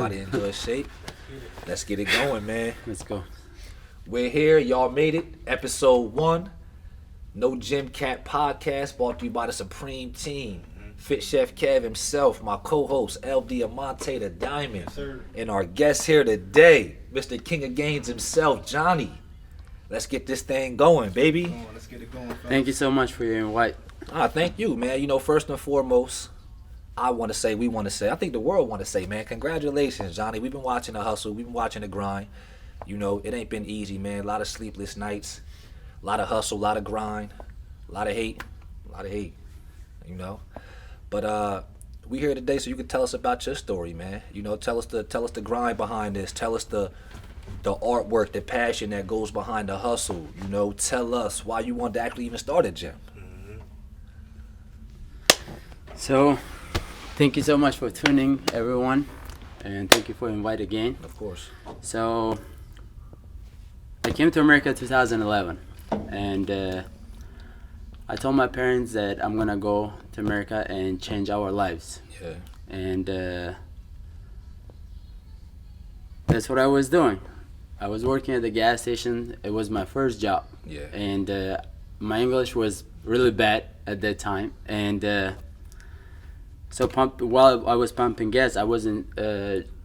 Everybody in good shape. Let's get it going, man. Let's go. We're here. Y'all made it. Episode 1. No Gym Cat podcast brought to you by the Supreme Team. Fit Chef Kev himself, my co-host L. Diamante the Diamond, and our guest here today, Mr. King of Gains himself, Johnny. Let's get this thing going, baby. Come on, let's get it going, fellas. Thank you so much for your invite. Thank you, man. You know, first and foremost, I think the world want to say, man, congratulations, Johnny. We've been watching the hustle. We've been watching the grind. You know, it ain't been easy, man. A lot of sleepless nights, a lot of hustle, a lot of grind, a lot of hate, you know. But we here today so you can tell us about your story, man. You know, tell us the grind behind this. Tell us the artwork, the passion that goes behind the hustle. You know, tell us why you wanted to actually even start a gym. So, thank you so much for tuning, everyone, and thank you for inviting again. Of course. So, I came to America in 2011, and I told my parents that I'm gonna go to America and change our lives. Yeah. And that's what I was doing. I was working at the gas station. It was my first job. Yeah. And my English was really bad at that time. And so while I was pumping gas, I was in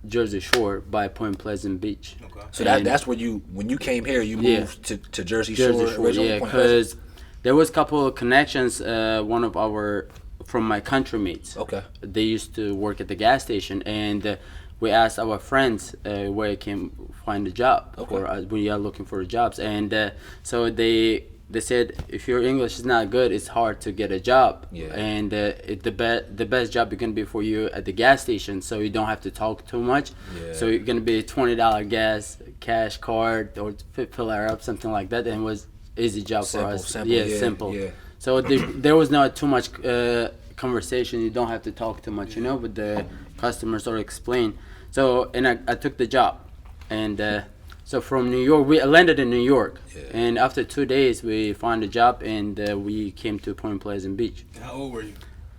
Jersey Shore by Point Pleasant Beach. Okay. So that's where when you came here, you moved to Jersey Shore originally? Yeah, because there was a couple of connections. One of from my country mates. Okay. They used to work at the gas station, and we asked our friends where I can find a job. Okay. Or we are looking for jobs, and so they said if your English is not good, it's hard to get a job. Yeah. And the best job is gonna be for you at the gas station, so you don't have to talk too much. Yeah. So you're gonna be $20 gas, cash card, or fill her up, something like that, and it was easy job for us. Simple. Yeah. So there was not too much conversation. You don't have to talk too much, you know, but the customers sort of explain. So, and I took the job. And so from New York, we landed in New York. Yeah. And after 2 days, we found a job, and we came to Point Pleasant Beach. How old were you?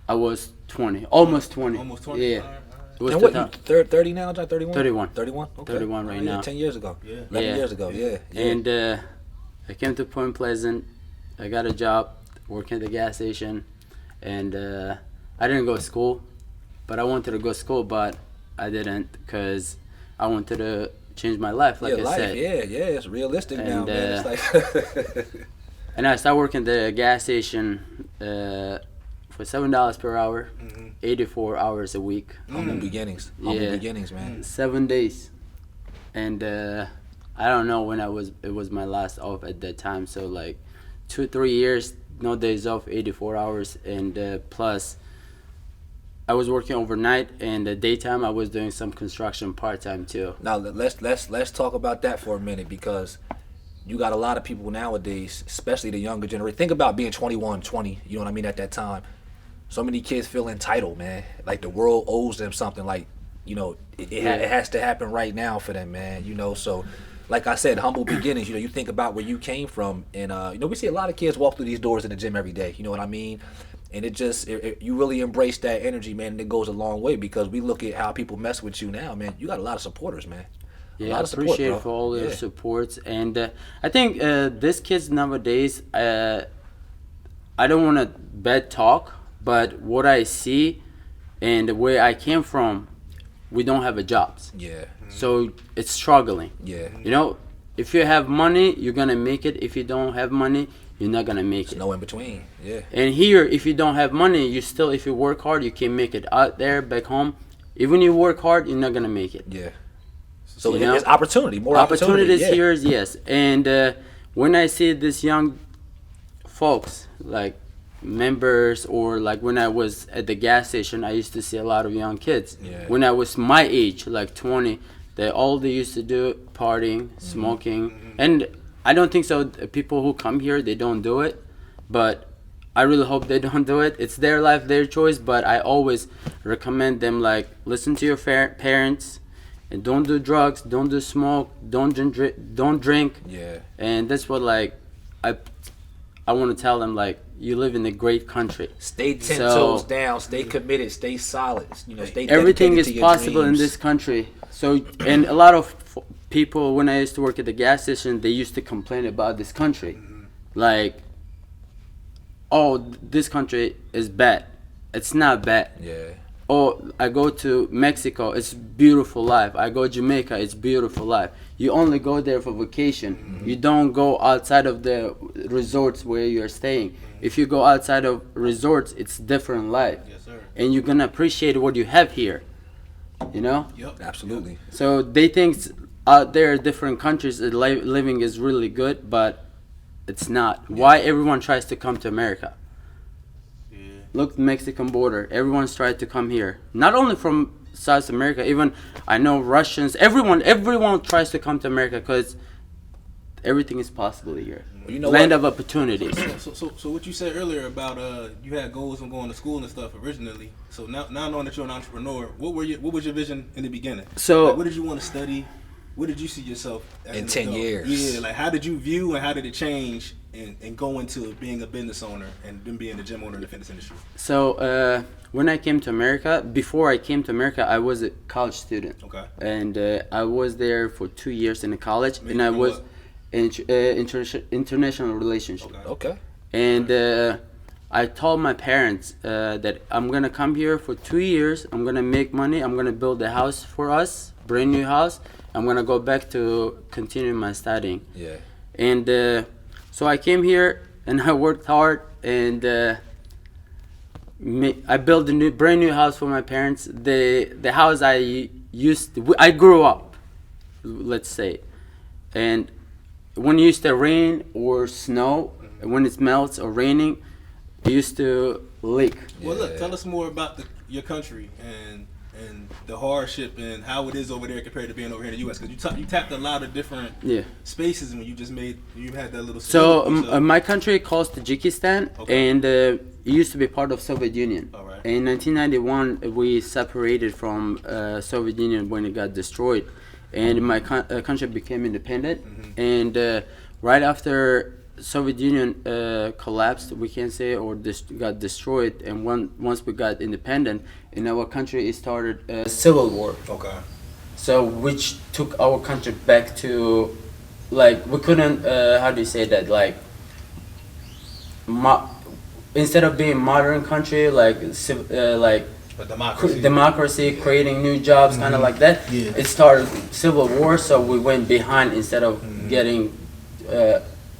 I was 20, almost 20. Almost 20? Yeah. All right. It was And what, you 30 now, John? 31? 31. 31? Okay. 31 right now. 10 years ago. Yeah. 11 years ago, yeah. And I came to Point Pleasant. I got a job working at the gas station, and I didn't go to school, but I wanted to go to school, but I didn't because I wanted to change my life, like I said. Yeah, it's realistic now, And, man. It's like And I started working at the gas station for $7 per hour, 84 hours a week. humble beginnings. Humble beginnings, man. 7 days. And I don't know when it was my last off at that time, so like 2-3 years, no days off, 84 hours, and plus I was working overnight, and the daytime I was doing some construction part-time too. Now let's talk about that for a minute, because you got a lot of people nowadays, especially the younger generation. Think about being 21, 20, you know what I mean, at that time. So many kids feel entitled, man. Like the world owes them something, like, you know, it has to happen right now for them, man, you know. So like I said, humble beginnings, you know, you think about where you came from, and you know, we see a lot of kids walk through these doors in the gym every day, you know what I mean? And you really embrace that energy, man, and it goes a long way, because we look at how people mess with you now, man. You got a lot of supporters, man. Yeah, I appreciate for all your supports, and I think these kids nowadays, I don't want to bad talk, but what I see and where I came from, we don't have a jobs. Yeah. So it's struggling. Yeah. You know, if you have money, you're gonna make it. If you don't have money, you're not gonna make There's it. no in between. Yeah. And here, if you don't have money, if you work hard, you can make it. Out there, back home, even you work hard, you're not gonna make it. Yeah. So You there's know? opportunity, more opportunity. Opportunities here, yes. And when I see these young folks, like members, or like when I was at the gas station, I used to see a lot of young kids. Yeah. When I was my age, like 20, they used to do partying, smoking, and I don't think so. People who come here, they don't do it, but I really hope they don't do it. It's their life, their choice, but I always recommend them, like, listen to your parents, and don't do drugs, don't do smoke, don't drink. Yeah. And that's what, like, I want to tell them, like, you live in a great country. Stay 10 toes down, stay committed, stay solid. You know, stay dedicated everything is to your possible dreams. in this country. So, and a lot of people, when I used to work at the gas station, they used to complain about this country. Like, oh, this country is bad. It's not bad. Yeah. Oh, I go to Mexico, it's beautiful life. I go Jamaica, it's beautiful life. You only go there for vacation. You don't go outside of the resorts where you're staying. If you go outside of resorts, it's different life. Yes, sir. And you're gonna appreciate what you have here. You know? Yep. Absolutely. So they think out there, different countries, living is really good, but it's not. Why everyone tries to come to America? Yeah. Look, Mexican border. Everyone's tried to come here. Not only from South America, even I know Russians. Everyone tries to come to America because everything is possible here. You know Land what? of opportunities. So what you said earlier about you had goals of going to school and stuff originally. So now knowing that you're an entrepreneur, what was your vision in the beginning? So- like, what did you want to study? What did you see yourself as In an 10 adult? years. Yeah, like how did you view and how did it change and go into being a business owner and then being a gym owner in the fitness industry? So when I came to America, before I came to America, I was a college student. Okay. And I was there for 2 years in the college, and Majoring I in was what? in international relationship. Okay. Okay. And I told my parents that I'm gonna come here for 2 years. I'm gonna make money. I'm gonna build a house for us, brand new house. I'm gonna go back to continue my studying. Yeah. And so I came here and I worked hard, and I built a brand new house for my parents. The house I grew up, let's say, and when it used to rain or snow, when it melts or raining, it used to leak. Well, look, Yeah. tell us more about your country and the hardship and how it is over there compared to being over here in the U.S. Because you tapped a lot of different Yeah. spaces when you had that little. So soliloquy, my country calls Tajikistan, Okay. and it used to be part of Soviet Union. All right. In 1991, we separated from Soviet Union when it got destroyed, and my country became independent. And right after Soviet Union collapsed, we can say, or got destroyed, and once we got independent, in our country it started a civil war. Okay. So which took our country back to, like, we couldn't how do you say that, like, instead of being modern country, like like But democracy. democracy, creating new jobs, kind of like that, Yeah. it started civil war, so we went behind instead of getting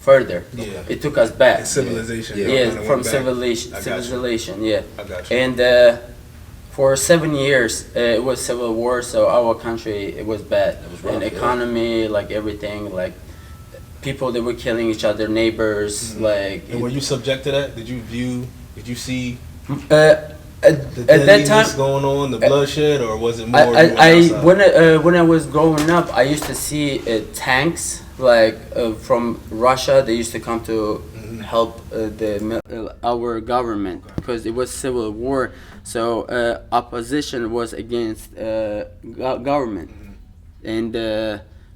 further. Yeah. It took us back. Civilization. Yeah. y'all Yeah, kinda from went back. civilization, I got you. civilization, yeah. I got you. And for 7 years, it was civil war, so our country, it was bad. was rough, And yeah. economy, like everything, like people that were killing each other, neighbors, like. And were you subject to that? Did you see At the that deadliness time, going on, the bloodshed, or was it more? you went I outside? when I was growing up, I used to see tanks like from Russia. They used to come to help our government because it was civil war. So opposition was against government, and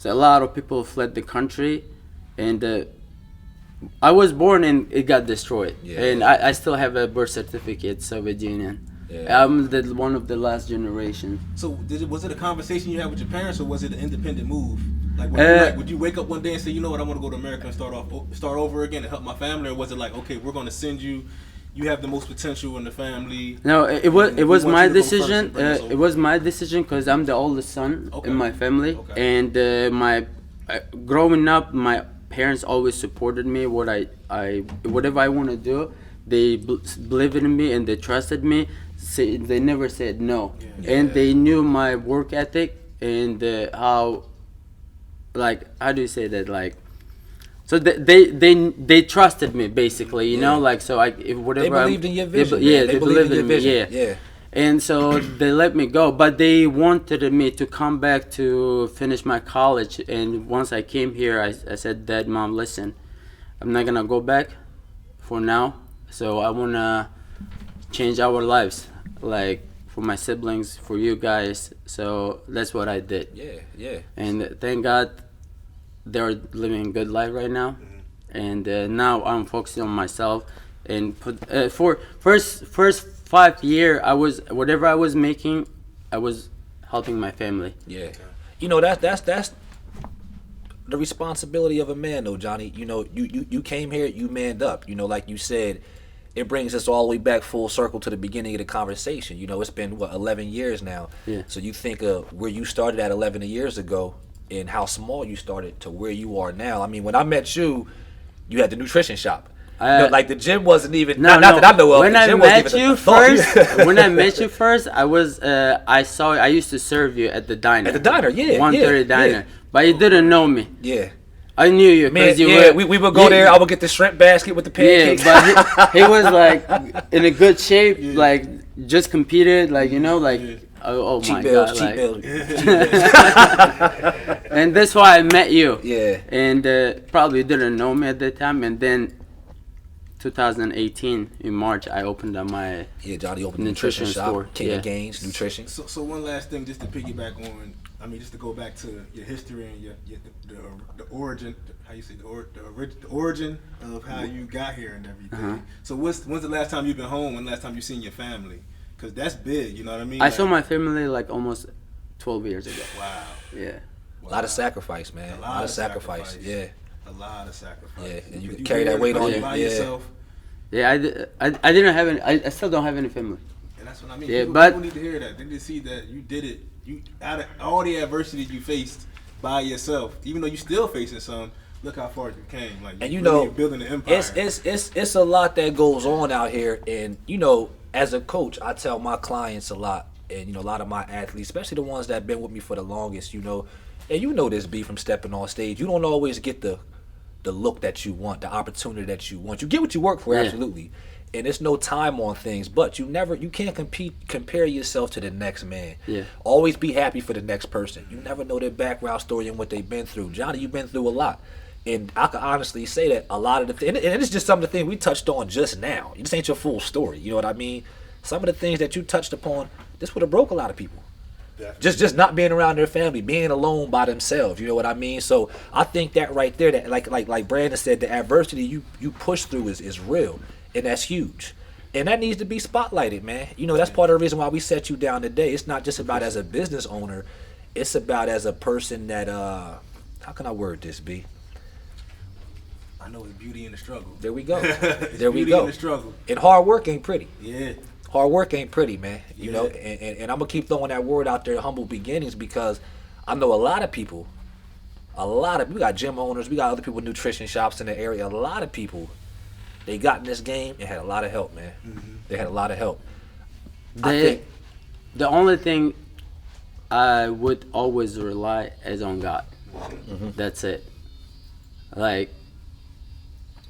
so a lot of people fled the country, and I was born and it got destroyed, Yeah. and I still have a birth certificate, Soviet Union. Yeah. I'm one of the last generation. So was it a conversation you had with your parents, or was it an independent move? Like, would you wake up one day and say, you know what, I want to go to America and start over again and help my family, or was it like, okay, we're going to send you, you have the most potential in the family? No, it was We want my you to go decision. first and bring us It over. was my decision because I'm the oldest son Okay. in my family, Okay. and my growing up, my parents always supported me. Whatever I want to do, they believed in me and they trusted me. They never said no, Yeah. and they knew my work ethic and how, like, how do you say that, like. So they trusted me basically, you know, like, so if whatever They believed in your vision. yeah, man. they believed in me, yeah. Yeah. And so they let me go, but they wanted me to come back to finish my college. And once I came here, I said, Dad, Mom, listen, I'm not gonna go back for now. So I wanna change our lives, like for my siblings, for you guys. So that's what I did. Yeah. Yeah. And thank God they're living a good life right now. And now I'm focusing on myself. And for first 5 years, whatever I was making, I was helping my family. Yeah. you know, that's the responsibility of a man, though, Johnny. You know, you came here, you manned up. You know, like you said, it brings us all the way back full circle to the beginning of the conversation. You know, it's been, 11 years now. Yeah. So you think of where you started at 11 years ago and how small you started to where you are now. I mean, when I met you, you had the nutrition shop. You know, like the gym wasn't even, not that I know of. When I met you first, when I met you first, I used to serve you at the diner. At the diner, yeah. 130 diner. Yeah. But you didn't know me. Yeah. I knew you. Man, we would go there. I would get the shrimp basket with the pancakes. Yeah, but he was like in a good shape, like just competed, like you know, like oh my god, cheap like. bills. And that's why I met you. Yeah. And probably didn't know me at that time, and then 2018 in March I opened up my Johnny opened a nutrition shop, store. King of Gains Nutrition. So one last thing, just to piggyback on, I mean, just to go back to your history and the origin, how you say the origin of how you got here and everything. So when's the last time you've been home? When's the last time you seen your family? Because that's big, you know what I mean? I saw my family like almost 12 years ago. Wow. Yeah. A lot of sacrifice, man. A lot of sacrifice. Yeah. A lot of sacrifice. Yeah, and you carry that weight on you. By Yeah. yourself. Yeah, I didn't have any. I still don't have any family. And that's what I mean. Yeah, People need to hear that. They need to see that you did it. You out of all the adversity you faced by yourself, even though you still facing some. Look how far you came. Like, and you really know, building an empire. It's a lot that goes on out here. And you know, as a coach, I tell my clients a lot, and you know, a lot of my athletes, especially the ones that have been with me for the longest. You know, and you know this, B, from stepping on stage. You don't always get the look that you want, the opportunity that you want. You get what you work for, absolutely. And there's no time on things, but you can't compare yourself to the next man. Yeah. Always be happy for the next person. You never know their background story and what they've been through. Johnny, you've been through a lot. And I can honestly say that a lot of the things, and it's just some of the things we touched on just now. This ain't your full story, you know what I mean? Some of the things that you touched upon, this would have broke a lot of people. Definitely. Just not being around their family, being alone by themselves. You know what I mean? So I think that right there, that like Brandon said, the adversity you push through is real, and that's huge, and that needs to be spotlighted, man. You know, that's part of the reason why we set you down today. It's not just about as a business owner, it's about as a person that how can I word this, B? I know it's beauty in the struggle. There we go. There There we beauty go. in the struggle. And hard work ain't pretty. Yeah. Hard work ain't pretty, man. You Yeah. know, and I'm gonna keep throwing that word out there, humble beginnings, because I know a lot of people, we got gym owners, we got other people with nutrition shops in the area. A lot of people, they got in this game and had a lot of help, man. They had a lot of help. The only thing I would always rely is on God. That's it. Like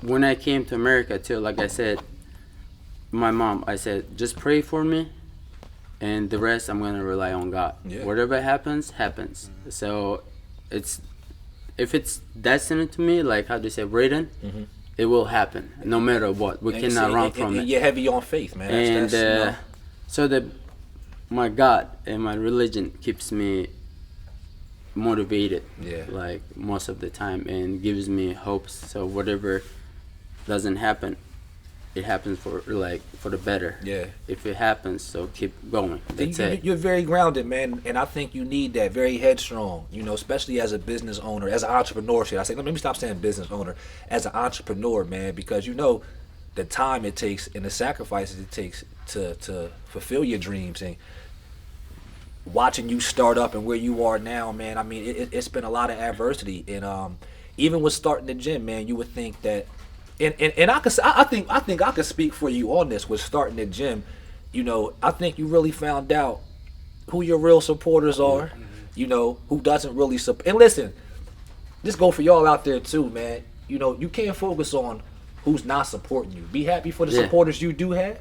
when I came to America too, like I said, my mom, I said, just pray for me, and the rest I'm gonna rely on God. Yeah. Whatever happens, happens. So if it's destined to me, like how do you say, written, it will happen no matter what. We cannot run from it. You're heavy on faith, man. And That's, you know. so that my God and my religion keeps me motivated, like most of the time, and gives me hopes. So whatever doesn't happen, it happens for the better. Yeah. If it happens, so keep going. That's it. You're very grounded, man, and I think you need that. Very headstrong, you know, especially as a business owner, as an entrepreneur. Should I say? Let me stop saying business owner. As an entrepreneur, man, because you know the time it takes and the sacrifices it takes to fulfill your dreams. And watching you start up and where you are now, man, I mean, it's been a lot of adversity. And even with starting the gym, man, you would think that. And I think I could speak for you on this with starting the gym. You know, I think you really found out who your real supporters are. You know, who doesn't really support. And listen, this go for y'all out there too, man. You know, you can't focus on who's not supporting you. Be happy for the supporters you do have,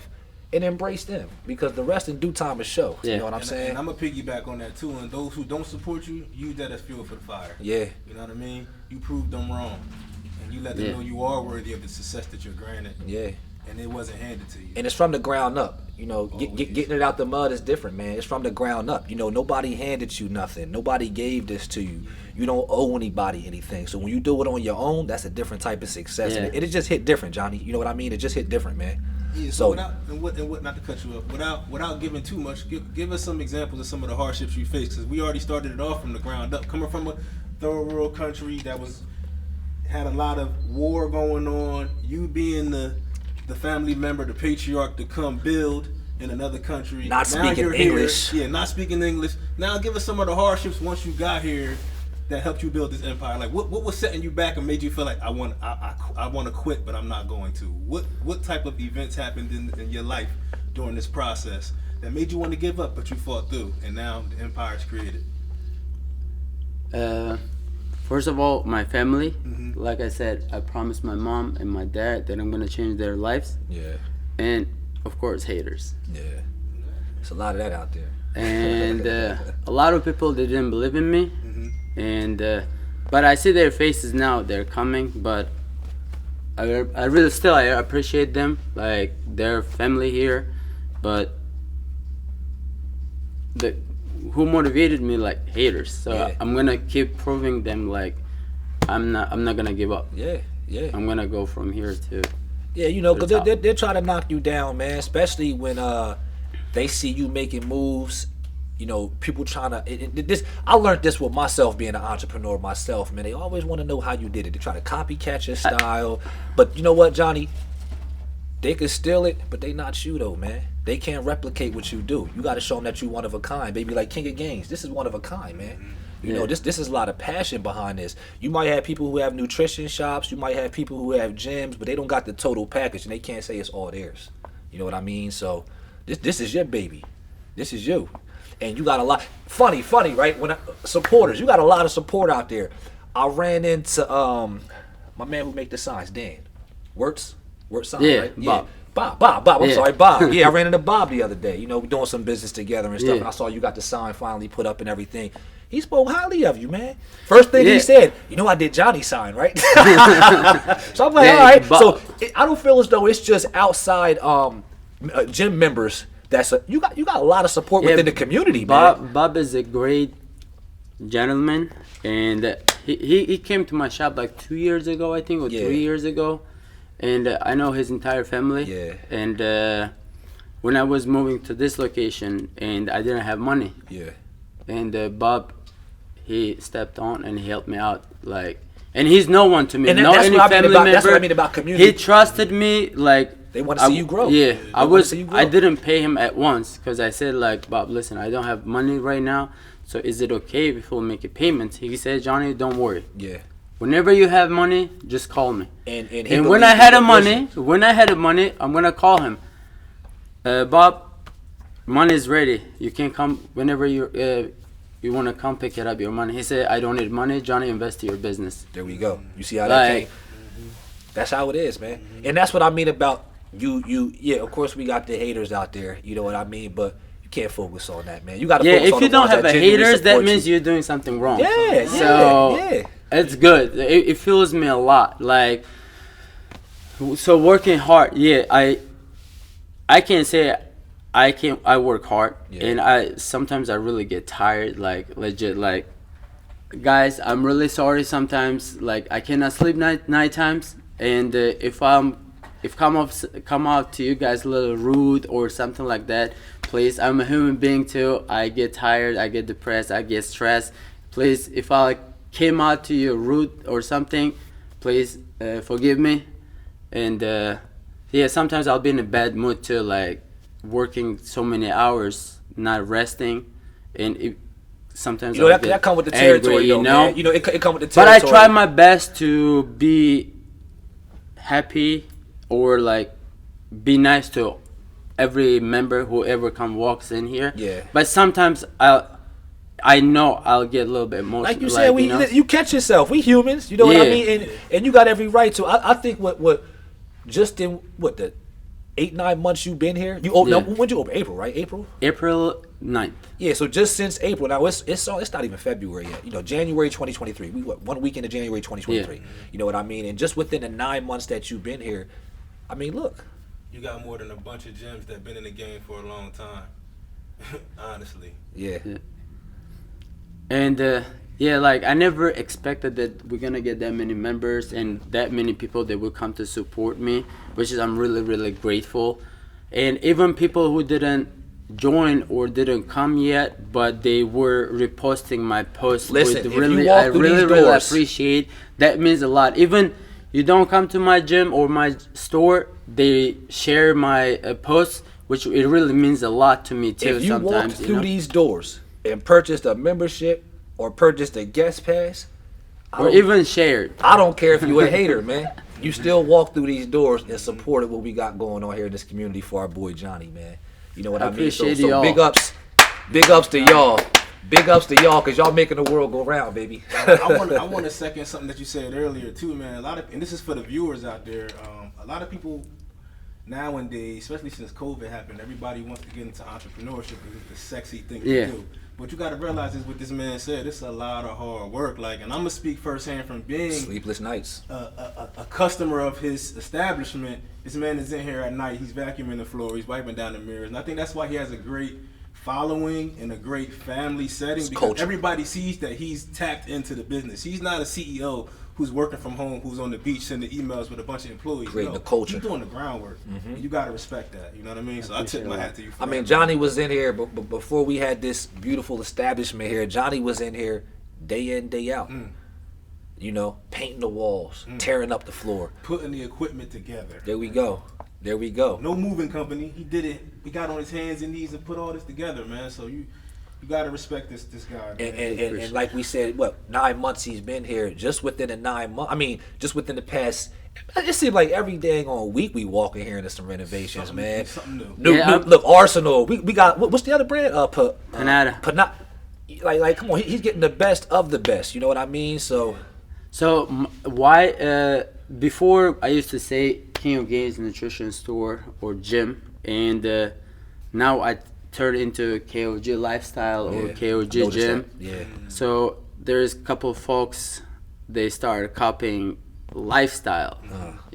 and embrace them, because the rest in due time is show. You know what I'm saying? And I'm gonna piggyback on that too. And those who don't support you, use that as fuel for the fire. Yeah. You know what I mean? You proved them wrong. You let them know you are worthy of the success that you're granted. Yeah. And it wasn't handed to you. And it's from the ground up. You know, getting it out the mud is different, man. It's from the ground up. You know, nobody handed you nothing. Nobody gave this to you. You don't owe anybody anything. So when you do it on your own, that's a different type of success. Yeah. And it just hit different, Johnny. You know what I mean? It just hit different, man. Yeah, So without and what not to cut you up, without giving too much, give us some examples of some of the hardships you faced, because we already started it off from the ground up, coming from a third world country that had a lot of war going on. You being the family member, the patriarch to come build in another country. Not speaking English. Here, yeah, not speaking English. Now give us some of the hardships once you got here that helped you build this empire. Like what was setting you back and made you feel like I want to quit, but I'm not going to. What type of events happened in your life during this process that made you want to give up, but you fought through, and now the empire's created? First of all, my family. Mm-hmm. Like I said, I promised my mom and my dad that I'm gonna change their lives. yeah, And of course, haters. yeah. There's a lot of that out there. And a lot of people, they didn't believe in me. Mm-hmm. And but I see their faces now. They're coming, but I really still I appreciate them, like their family here. But who motivated me, like haters. So Yeah. I'm gonna keep proving them like I'm not gonna give up. Yeah, yeah. I'm gonna go from here to Yeah, you know, to the because top. they're trying to knock you down, man. Especially when they see you making moves. You know, people trying to. This I learned this with myself, being an entrepreneur myself, man. They always want to know how you did it. They try to copycat your style. But you know what, Johnny? They can steal it, but they not you though, man. They can't replicate what you do. You got to show them that you one of a kind, baby. Like King of Games, this is one of a kind, man. You know, this is a lot of passion behind this. You might have people who have nutrition shops. You might have people who have gyms, but they don't got the total package, and they can't say it's all theirs. You know what I mean? So this is your baby. This is you. And you got a lot. Funny, right? Supporters, you got a lot of support out there. I ran into my man who make the signs, Dan Wirtz sign, Yeah, right? Bob. Bob. I'm Yeah. sorry, Bob. Yeah, I ran into Bob the other day. You know, we're doing some business together and stuff. Yeah. And I saw you got the sign finally put up and everything. He spoke highly of you, man. First thing Yeah. he said, you know, I did Johnny's sign, right? So I'm like, Yeah, all right. Bob. So I don't feel as though it's just outside gym members. You got a lot of support Yeah, within the community, man. Bob is a great gentleman, and he came to my shop like 2 years ago, I think, or Yeah. 3 years ago, and I know his entire family. Yeah. And when I was moving to this location, and I didn't have money, Yeah. and Bob, he stepped on and he helped me out, like, and he's no one to me, And no that's any what I mean family about- member. that's what I mean about community. He trusted me, like. They want to see you grow. Yeah, They I wanna see you grow. I didn't pay him at once because I said like, Bob, listen, I don't have money right now, so is it okay if we'll make a payment? He said, Johnny, don't worry. Yeah. Whenever you have money, just call me. And he And when believes I had in the your money, I'm gonna call him. Bob, money is ready. You can come whenever you wanna come pick it up. Your money. He said, I don't need money. Johnny, invest in your business. There we go. You see how that Like- came? That's how it is, man. And that's what I mean about you. Yeah, of course we got the haters out there. You know what I mean? But you can't focus on that, man. You got to Yeah, focus if on you the don't ones have a genuinely haters, that support means you. you're doing something wrong. Yeah, So yeah. it's good. It fills me a lot. Like, so working hard. Yeah, I can't say I work hard, Yeah. and sometimes I really get tired. Like legit. Like, guys, I'm really sorry. Sometimes like I cannot sleep night times, and if come out to you guys a little rude or something like that, please, I'm a human being too. I get tired, I get depressed, I get stressed. Please, if I came out to you rude or something, please forgive me. And yeah, sometimes I'll be in a bad mood too, like working so many hours, not resting, and sometimes You know, I'll that get come with the angry, territory, though, man. You know, it come with the but I territory. try my best to be happy or like be nice to every member whoever walks in here. Yeah. But sometimes I know I'll get a little bit emotional. Like you said, you know? you catch yourself. We humans, you know what I Yeah. mean, and you got every right to. I think what just in the 8-9 months you've been here. Yeah. When'd you open? April, right? April. April 9th. Yeah, so just since April. Now it's not even February yet. You know, January 2023. We 1 week into January 2023. Yeah. You know what I mean? And just within the 9 months that you've been here, I mean, look. You got more than a bunch of gyms that been in the game for a long time. Honestly. Yeah. And Yeah, like I never expected that we're gonna get that many members and that many people that will come to support me, which is I'm really really grateful. And even people who didn't join or didn't come yet, but they were reposting my posts. Listen, with if you really, walk I through really these really doors- appreciate. That means a lot. Even you don't come to my gym or my store, they share my posts, which it really means a lot to me too. If you walked sometimes through these doors and purchased a membership or purchased a guest pass, or even shared. I don't care if you a hater, man. You still walk through these doors and supported what we got going on here in this community for our boy Johnny, man. You know what I mean? So appreciate y'all. big ups to y'all. Big ups to y'all, cause y'all making the world go round, baby. I want to second something that you said earlier too, man. And this is for the viewers out there. A lot of people nowadays, especially since COVID happened, everybody wants to get into entrepreneurship because it's the sexy thing to do. But you got to realize is what this man said. It's a lot of hard work. Like, and I'm gonna speak firsthand from being Sleepless nights. a customer of his establishment. This man is in here at night. He's vacuuming the floor. He's wiping down the mirrors, and I think that's why he has a great following and a great family setting, It's because culture. everybody sees that he's tapped into the business. He's not a CEO who's working from home, who's on the beach sending emails with a bunch of employees. Creating the culture. He's doing the groundwork. And you got to respect that. You know what I mean? So I tip my hat to you for I that. mean, Johnny was in here, but before we had this beautiful establishment here, Johnny was in here day in, day out. You know, painting the walls, tearing up the floor. Putting the equipment together. There we go. There we go. No moving company. He did it. He got on his hands and knees and put all this together, man. So you got to respect this guy. Man. And like we said, 9 months he's been here. Just within the 9 months, I mean, just within the past, it seems like every dang on week we walk in here and there's some renovations, man. Something new. Look, Arsenal. We got what's the other brand? Panada. Like, come on, he's getting the best of the best. You know what I mean? So Why before I used to say King of Games Nutrition Store or gym, and now I turned into KOG Lifestyle or KOG noticed Gym. that. Yeah. So there's a couple of folks, they started copying lifestyle,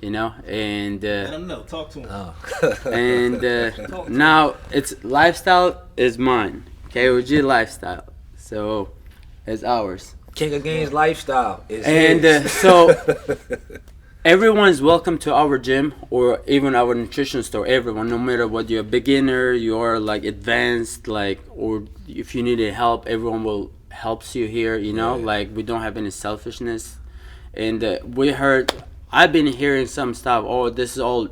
you know, and Let him know. Talk to him. and now it's lifestyle is mine, KOG Lifestyle, so it's ours. King of Games Lifestyle is And his. so everyone's welcome to our gym or even our nutrition store. Everyone, no matter what you're a beginner, you're like advanced, like, or if you need help, everyone will helps you here. You know, like we don't have any selfishness. And I've been hearing some stuff. Oh, this is all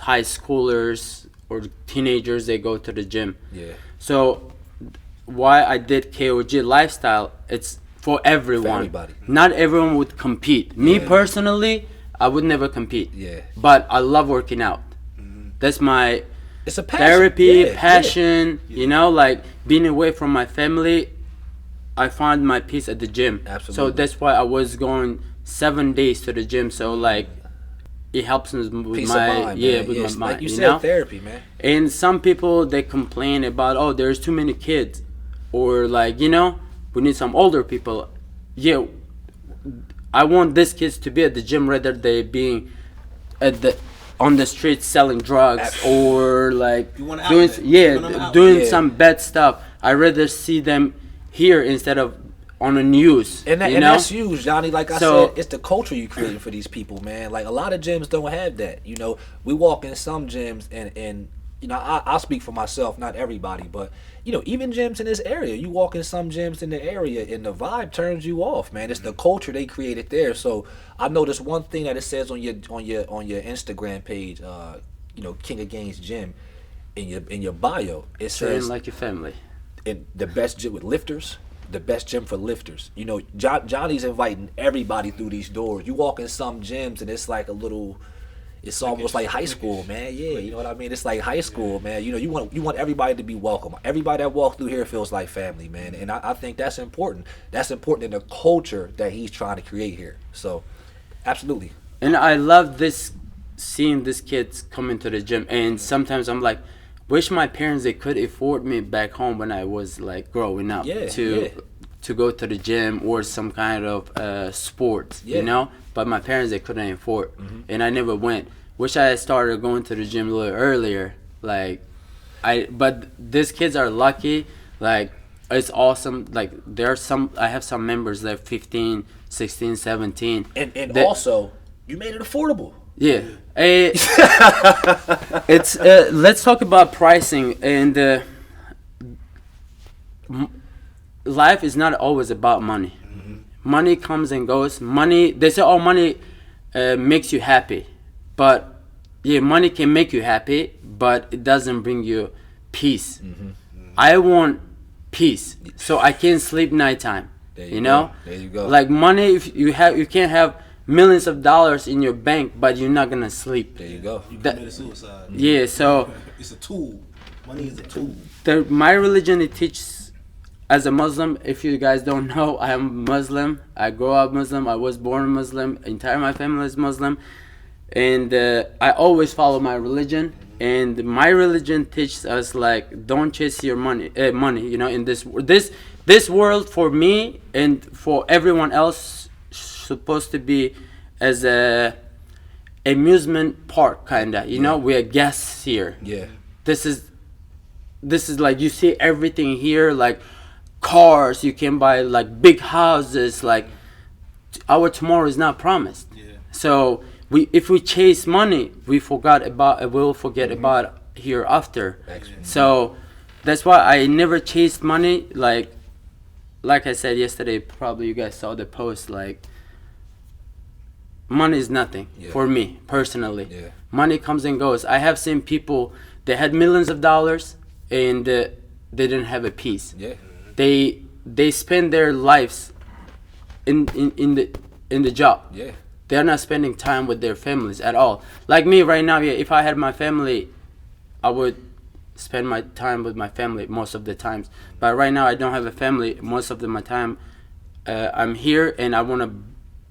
high schoolers or teenagers. They go to the gym. Yeah. So why I did KOG Lifestyle? It's for everyone. For everybody. Not everyone would compete. Me personally, I would never compete. Yeah. But I love working out. That's my It's a passion. therapy, passion. You know, like being away from my family, I find my peace at the gym. Absolutely. So that's why I was going 7 days to the gym. So like, it helps me with Peace my of mind, man. with Yes, my mind. like you you said, know? therapy, man. And some people, they complain about, oh, there's too many kids, or like, you know, we need some older people. Yeah, I want these kids to be at the gym rather than being on the streets selling drugs or like You want an outlet. You want an outlet. doing Yeah. some bad stuff. I rather see them here instead of on the news. And you know? that's huge, Johnny. Like I So- said, it's the culture you creating for these people, man. Like a lot of gyms don't have that. You know, we walk in some gyms and you know, I'll speak for myself, not everybody, but you know, even gyms in this area, you walk in some gyms in the area and the vibe turns you off, man. It's the culture they created there. So I noticed one thing that it says on your Instagram page, you know, King of Games Gym, in your bio, it Train says like your family. in the best gym with lifters, the best gym for lifters. You know, Johnny's inviting everybody through these doors. You walk in some gyms and it's like it's almost like high school, man. Yeah, you know what I mean? It's like high school, man. You know, you want everybody to be welcome. Everybody that walks through here feels like family, man. And I think that's important. That's important in the culture that he's trying to create here. So, absolutely. And I love seeing these kids come into the gym. And sometimes I'm like, wish my parents, they could afford me back home when I was like growing up to go to the gym or some kind of sport, you know. But my parents, they couldn't afford, and I never went. Wish I had started going to the gym a little earlier. Like, but these kids are lucky. Like, it's awesome. Like I have some members that 15, 16, 17. And that, also, you made it affordable. Yeah. It's let's talk about pricing and life is not always about money. Money comes and goes. Money, they say, oh, money makes you happy, but yeah, money can make you happy, but it doesn't bring you peace. I want peace, so I can sleep nighttime. You know, there you go. Like money, if you can't have millions of dollars in your bank, but you're not gonna sleep. There you go. You committed suicide. Yeah, so it's a tool. Money is a tool. My religion, it teaches. As a Muslim, if you guys don't know, I am Muslim. I grew up Muslim. I was born Muslim. Entire my family is Muslim, and I always follow my religion. And my religion teaches us like don't chase your money. You know, in this world for me and for everyone else, supposed to be as a amusement park kinda. You know, we're guests here. Yeah. This is like you see everything here like. Cars, you can buy like big houses. Like our tomorrow is not promised. Yeah. So if we chase money, we'll forget about hereafter. So that's why I never chased money. Like I said yesterday, probably you guys saw the post. Like money is nothing for me personally. Yeah. Money comes and goes. I have seen people that had millions of dollars and they didn't have a peace. Yeah. They spend their lives in the job. Yeah. They're not spending time with their families at all. Like me right now, if I had my family, I would spend my time with my family most of the times. But right now I don't have a family. Most of my time I'm here and I want to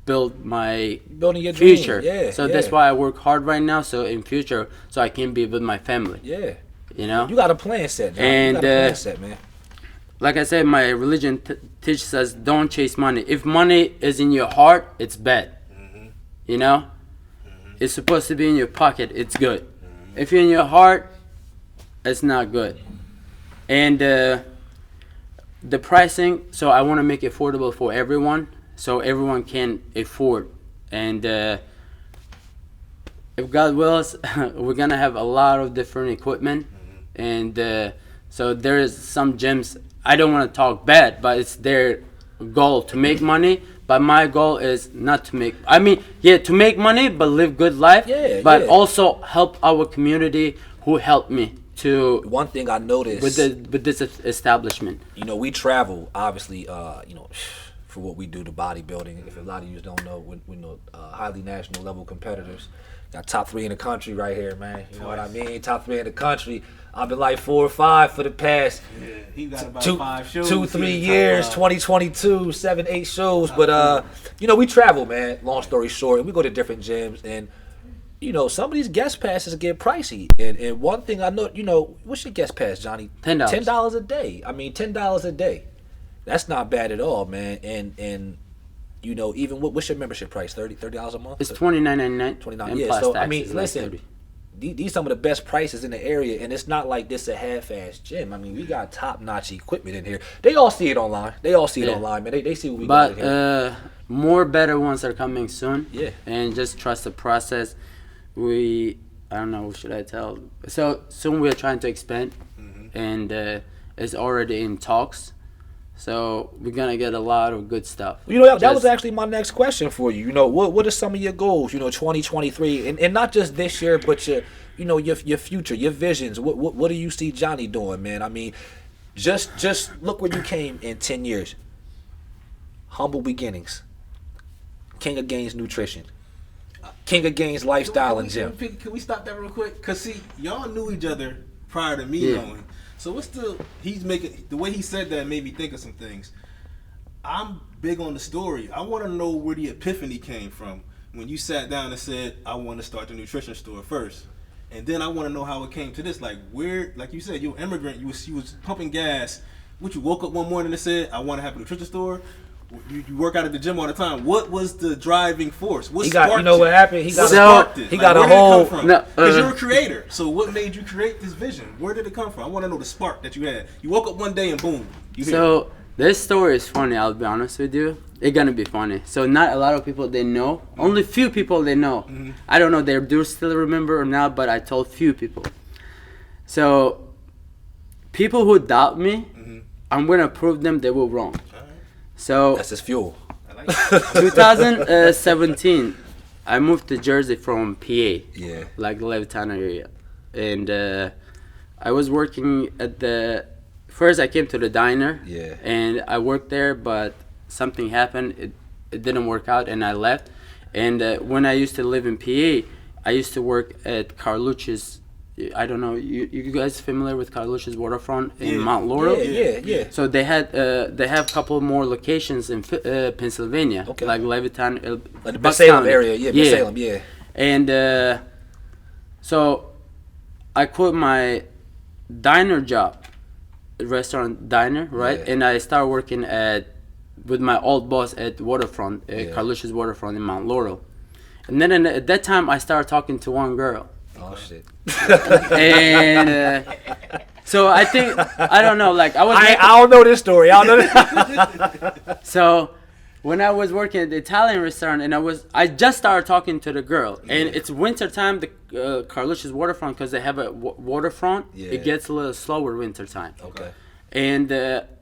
building your future. Dream. Yeah. So that's why I work hard right now. So in future, so I can be with my family. Yeah. You know. You got a plan set, John. And you got a plan set, man. Like I said, my religion teaches us don't chase money. If money is in your heart, it's bad. You know? It's supposed to be in your pocket, it's good. If you're in your heart, it's not good. And the pricing, so I want to make it affordable for everyone, so everyone can afford. And if God wills, we're going to have a lot of different equipment. And so there is some gyms. I don't want to talk bad, but it's their goal to make money. But my goal is not to make. I mean, to make money, but live good life. But also help our community who helped me to. One thing I noticed with this establishment. You know, we travel obviously. You know, for what we do to bodybuilding. If a lot of you don't know, we know highly national level competitors. Got top 3 in the country right here, man. You know what I mean? Top 3 in the country. I've been like 4 or 5 for the past he got about 5 shows. 2-3 years, 2022, 7-8 shows. But you know, we travel, man. Long story short, and we go to different gyms, and you know, some of these guest passes get pricey. And one thing I know, you know, what's your guest pass, Johnny? $10. $10 a day. I mean, $10 a day. That's not bad at all, man. And you know, even what's your membership price? $30 a month? It's $29.99. $29. And Yeah. plus So taxes, I mean, like listen. $30. These some of the best prices in the area, and it's not like this a half-ass gym. I mean, we got top-notch equipment in here. They all see it online. Man. They see what we got in here. But more better ones are coming soon. Yeah. And just trust the process. I don't know, what should I tell? So soon we're trying to expand, and it's already in talks. So we're gonna get a lot of good stuff. You know, that was actually my next question for you. You know, what are some of your goals? You know, 2023, and not just this year, but your future, your visions. What do you see Johnny doing, man? I mean, just look where you came in 10 years. Humble beginnings. King of Gains Nutrition. King of Gains Lifestyle and Gym. Can we stop that real quick? Cause see, y'all knew each other prior to me knowing. So he's making the way he said that made me think of some things. I'm big on the story. I want to know where the epiphany came from when you sat down and said, I want to start the nutrition store first. And then I want to know how it came to this. Like where, like you said, you're an immigrant. You was pumping gas. You woke up one morning and said, I want to have a nutrition store. You work out at the gym all the time. What was the driving force? What He got, sparked you know it? what happened? He got, What So- sparked it? he Like, got a where did it come whole. from? No, Because you're a creator. So what made you create this vision? Where did it come from? I want to know the spark that you had. You woke up one day and boom, you here. So this story is funny. I'll be honest with you. It's gonna be funny. So not a lot of people they know. Only few people they know. I don't know they do still remember or not, but I told few people. So people who doubt me, I'm gonna prove them they were wrong. So That's his fuel. I like it. 2017, I moved to Jersey from PA, Yeah. like the Levittown area, and I was working at the. First, I came to the diner, Yeah. and I worked there, but something happened. It didn't work out, and I left. And when I used to live in PA, I used to work at Carlucci's. I don't know. You guys familiar with Carlucci's waterfront in Yeah. Mount Laurel? Yeah. So they have a couple more locations in Pennsylvania, Okay. like Levittown, Like the Bucks Salem County. area. Yeah, Salem, yeah. And so I quit my diner job, restaurant diner, right? Yeah. And I started working with my old boss at Waterfront, Yeah. Carlucci's Waterfront in Mount Laurel. And then at that time, I started talking to one girl. Oh shit. And so I think, I don't know, like I was making- I don't know this story. I don't know this. So when I was working at the Italian restaurant and I just started talking to the girl, and it's winter time, the Carlucci's waterfront, because they have a waterfront, Yeah. it gets a little slower winter time. Okay. And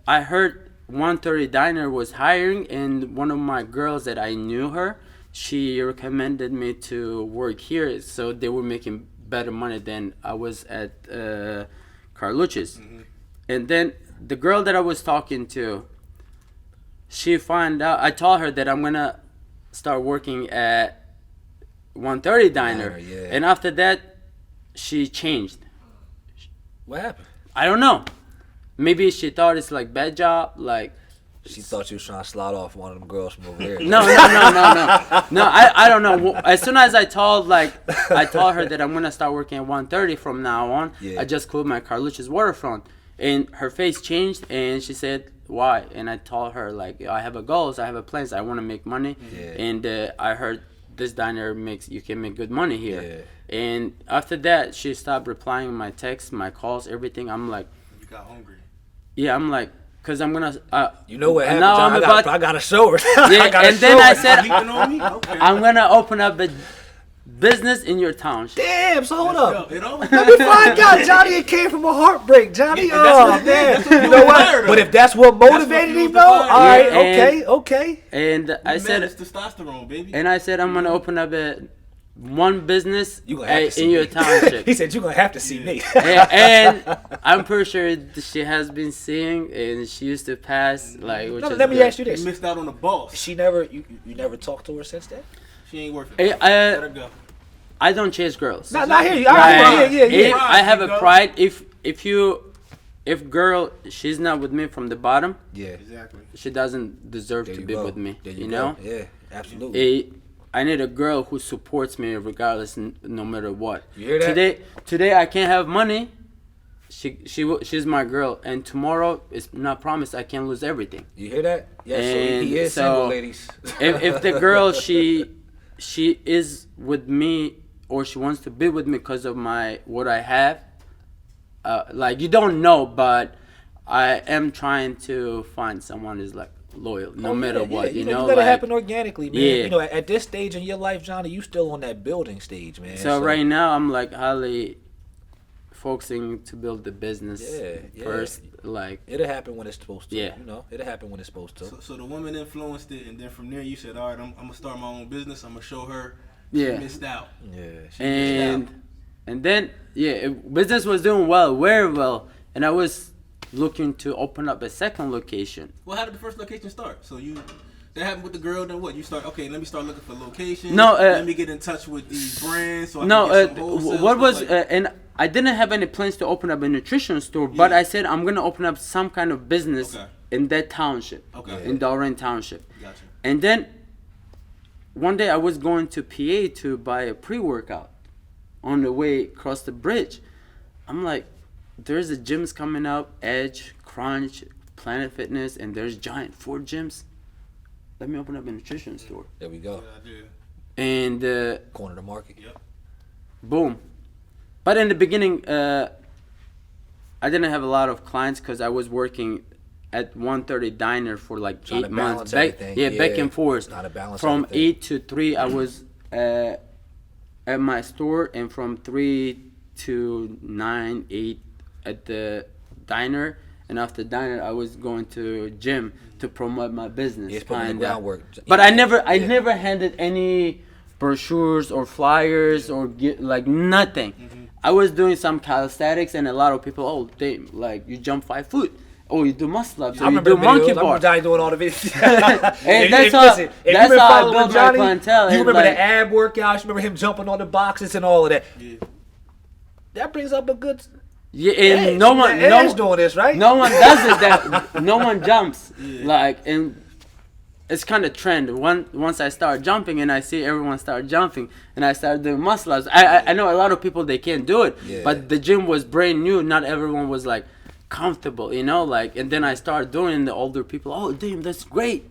I heard 130 Diner was hiring, and one of my girls that I knew her, she recommended me to work here, so they were making better money than I was at Carlucci's. And then the girl that I was talking to, she found out, I told her that I'm gonna start working at 130 Diner. Yeah. And after that, she changed. What happened? I don't know. Maybe she thought it's like bad job, like She thought you was trying to slide off one of them girls from over there. no. No, I don't know. As soon as I told her that I'm gonna start working at 130 from now on, Yeah. I just quit my Carlucci's waterfront, and her face changed, and she said, "Why?" And I told her like, I have a goals, I have a plans, I want to make money, Yeah. and I heard this diner you can make good money here. Yeah. And after that, she stopped replying my texts, my calls, everything. I'm like, You got hungry. yeah, I'm like, cause I'm gonna. You know what happened? Now John? I'm I about. gotta show her. Yeah, I gotta and then show I her. said, Sleeping on me? Okay. I'm gonna open up a business in your township. Damn, so hold up. It always Let me find out. Johnny, it came from a heartbreak. Johnny, Yeah, that's oh what it is. man. That's what You know fueled the fire, what? though. But if that's what motivated fueled him, the though, fire. all right, Yeah, and- okay. And I it's said, testosterone, baby. and I said, I'm gonna open up one business You gonna have to see in your me. township. He said you're gonna have to see me. and I'm pretty sure she has been seeing, and she used to pass like. Which is Let me good. ask you You this: missed out on the boss. She never, you never talked to her since then? She ain't worth Hey, it. Let her go. I don't chase girls. Nah, I hear you. All right, yeah. If I have a Go. pride. If girl, she's not with me from the bottom, Yeah. Exactly. she doesn't deserve There to you be go. with me. There You go. know. Yeah, absolutely. I need a girl who supports me regardless, no matter what. You hear that? Today I can't have money. She's my girl, and tomorrow it's not promised. I can't lose everything. You hear that? Yeah. So And he is so- single, ladies. If the girl she is with me, or she wants to be with me because of what I have, like you don't know, but I am trying to find someone who's like loyal, no matter what. You know, you let it like, happen organically, man. Yeah. You know, at this stage in your life, Johnny, you still on that building stage, man. So right now I'm like highly focusing to build the business Yeah. first. Like It'll happen when it's supposed to. Yeah. You know, it'll happen when it's supposed to. So the woman influenced it, and then from there you said, all right, I'm gonna start my own business. I'm gonna show her. Yeah. She missed out. Yeah. She missed out. and then business was doing well, very well, and I was looking to open up a second location. Well, how did the first location start? So that happened with the girl. Then what? You start. Okay, let me start looking for locations. No, let me get in touch with these brands. So I No, can get some wholesale what stuff was like- and I didn't have any plans to open up a nutrition store, but Yeah. I said I'm gonna open up some kind of business Okay. in that township, Okay. in Delran Township. Gotcha. And then one day I was going to PA to buy a pre-workout. On the way across the bridge, I'm like, there's a gyms coming up, Edge, Crunch, Planet Fitness, and there's giant 4 gyms. let me open up a nutrition store. There we go. Good idea. And Corner the market. Yep. boom. But in the beginning, I didn't have a lot of clients because I was working at 130 diner for like Trying 8 to months. balance everything. Back and forth. Trying to balance From everything. 8 to 3, I was at my store, and from 3 to 9, 8 at the diner. And after diner, I was going to gym to promote my business. Yes, putting in the groundwork. But I never handed any brochures or flyers or nothing. I was doing some calisthenics, and a lot of people, oh, damn, like you jump 5 foot. Oh, you do muscle ups. I Or you remember do the monkey videos. I bar. remember Johnny doing all the videos. And that's how listen, if that's you been how I following built my Johnny, clientele. you And remember like, the ab workouts. You remember him jumping on the boxes and all of that. Yeah. That brings up a good yeah, and edge. no one, That edge doing this, right? no one does it. That no one jumps. Yeah. Like, and it's kind of trend. Once I start jumping and I see everyone start jumping and I start doing muscle ups. I know a lot of people they can't do it, Yeah. but the gym was brand new. Not everyone was like comfortable, you know. Like, and then I started doing it, and the older people, oh damn, that's great.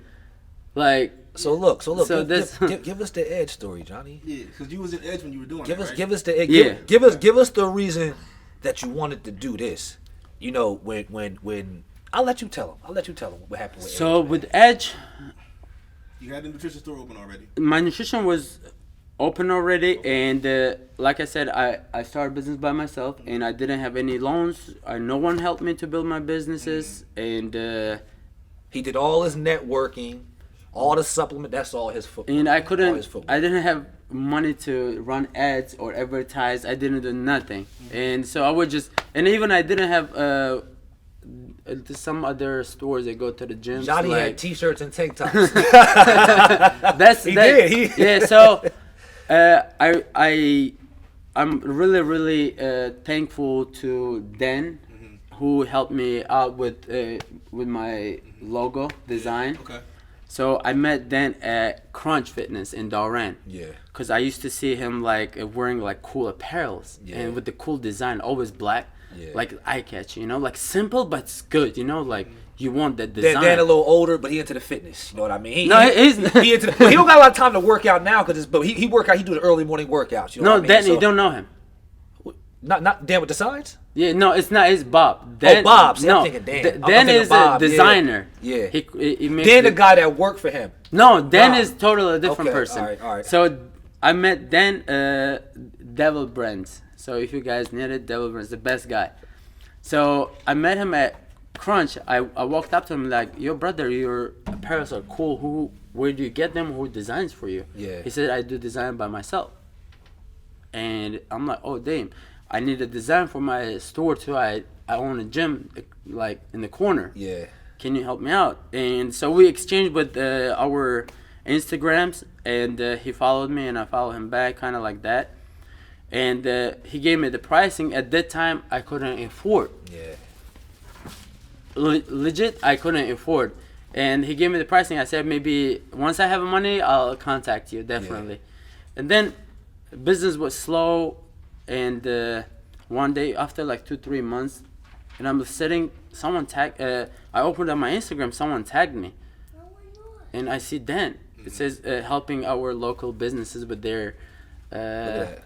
Like, So look. So give, this- give us the edge story, Johnny. Yeah, because you was in Edge when you were doing Give it, us, right? give us the Yeah. give us the reason that you wanted to do this. You know, when I'll let you tell him. I'll let you tell him what happened with so Edge, with man. Edge, You had the nutrition store open already. my nutrition was open already, and like I said, I started business by myself, and I didn't have any loans. No one helped me to build my businesses, and He did all his networking, all the supplement. That's all his football. and I All his couldn't. football. I didn't have money to run ads or advertise. I didn't do nothing, and so I would just. And even I didn't have some other stores that go to the gyms. Johnny like, had T-shirts and tank tops. He did. Yeah. So I'm really thankful to Dan, who helped me out with my logo design. Okay. So I met Dan at Crunch Fitness in Doran. Yeah. Cause I used to see him like wearing like cool apparels Yeah. and with the cool design, always black, Yeah. like eye catching, you know, like simple but it's good, you know, like you want that design. Dan a little older, but he into the fitness. You know what I mean? No, he's he into but he don't got a lot of time to work out now because but he work out. He do the early morning workouts. You know no, what I mean? Dan, So- you don't know him. not Dan with the signs. Yeah, no, it's not. It's Bob. Dan, Bob. See, I'm No, thinking Dan. I'm Dan thinking is Bob, a yeah. designer. Yeah. He makes Dan the guy that worked for him. No, Dan Bob. is totally a different Okay, person. all right. So I met Dan, Devil Brands. So if you guys need it, Devil Brands, the best guy. So I met him at Crunch. I walked up to him like, "Yo, brother, your apparels are cool. Where do you get them? Who designs for you?" Yeah. He said, "I do design by myself." And I'm like, "Oh, damn. I need a design for my store too. I own a gym like in the corner. Yeah. Can you help me out?" And so we exchanged with our Instagrams, and he followed me and I followed him back, kind of like that. And he gave me the pricing. At that time, I couldn't afford. Yeah. Legit, I couldn't afford. And he gave me the pricing. I said, maybe once I have money, I'll contact you, definitely. And then business was slow, and one day after like 2-3 months, and I'm sitting, someone tagged, I opened up my Instagram, someone tagged me, and I see Dan. It says helping our local businesses with their Look at that.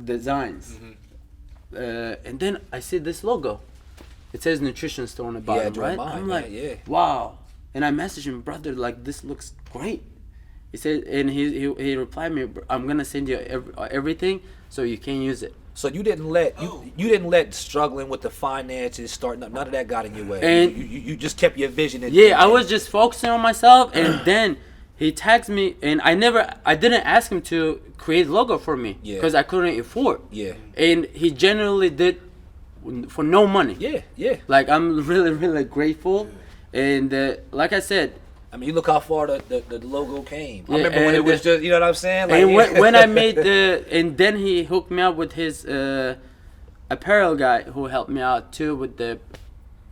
designs. And then I see this logo. It says nutrition store on the bottom, join right? mine, I'm yeah, like, yeah. wow. And I messaged him, brother, like this looks great. He said, and he replied me, I'm gonna send you everything so you can use it. So you didn't let you didn't let struggling with the finances starting up. None of that got in your way. And- you just kept your vision. Yeah, I was just focusing on myself, and then he tags me, and I didn't ask him to create logo for me Yeah. because I couldn't afford. Yeah. And he genuinely did for no money. Yeah. Like, I'm really grateful, and like I said, I mean, you look how far the logo came. I Yeah, remember when it and was just, you know what I'm saying? Like, and yeah. when I made and then he hooked me up with his apparel guy who helped me out too with the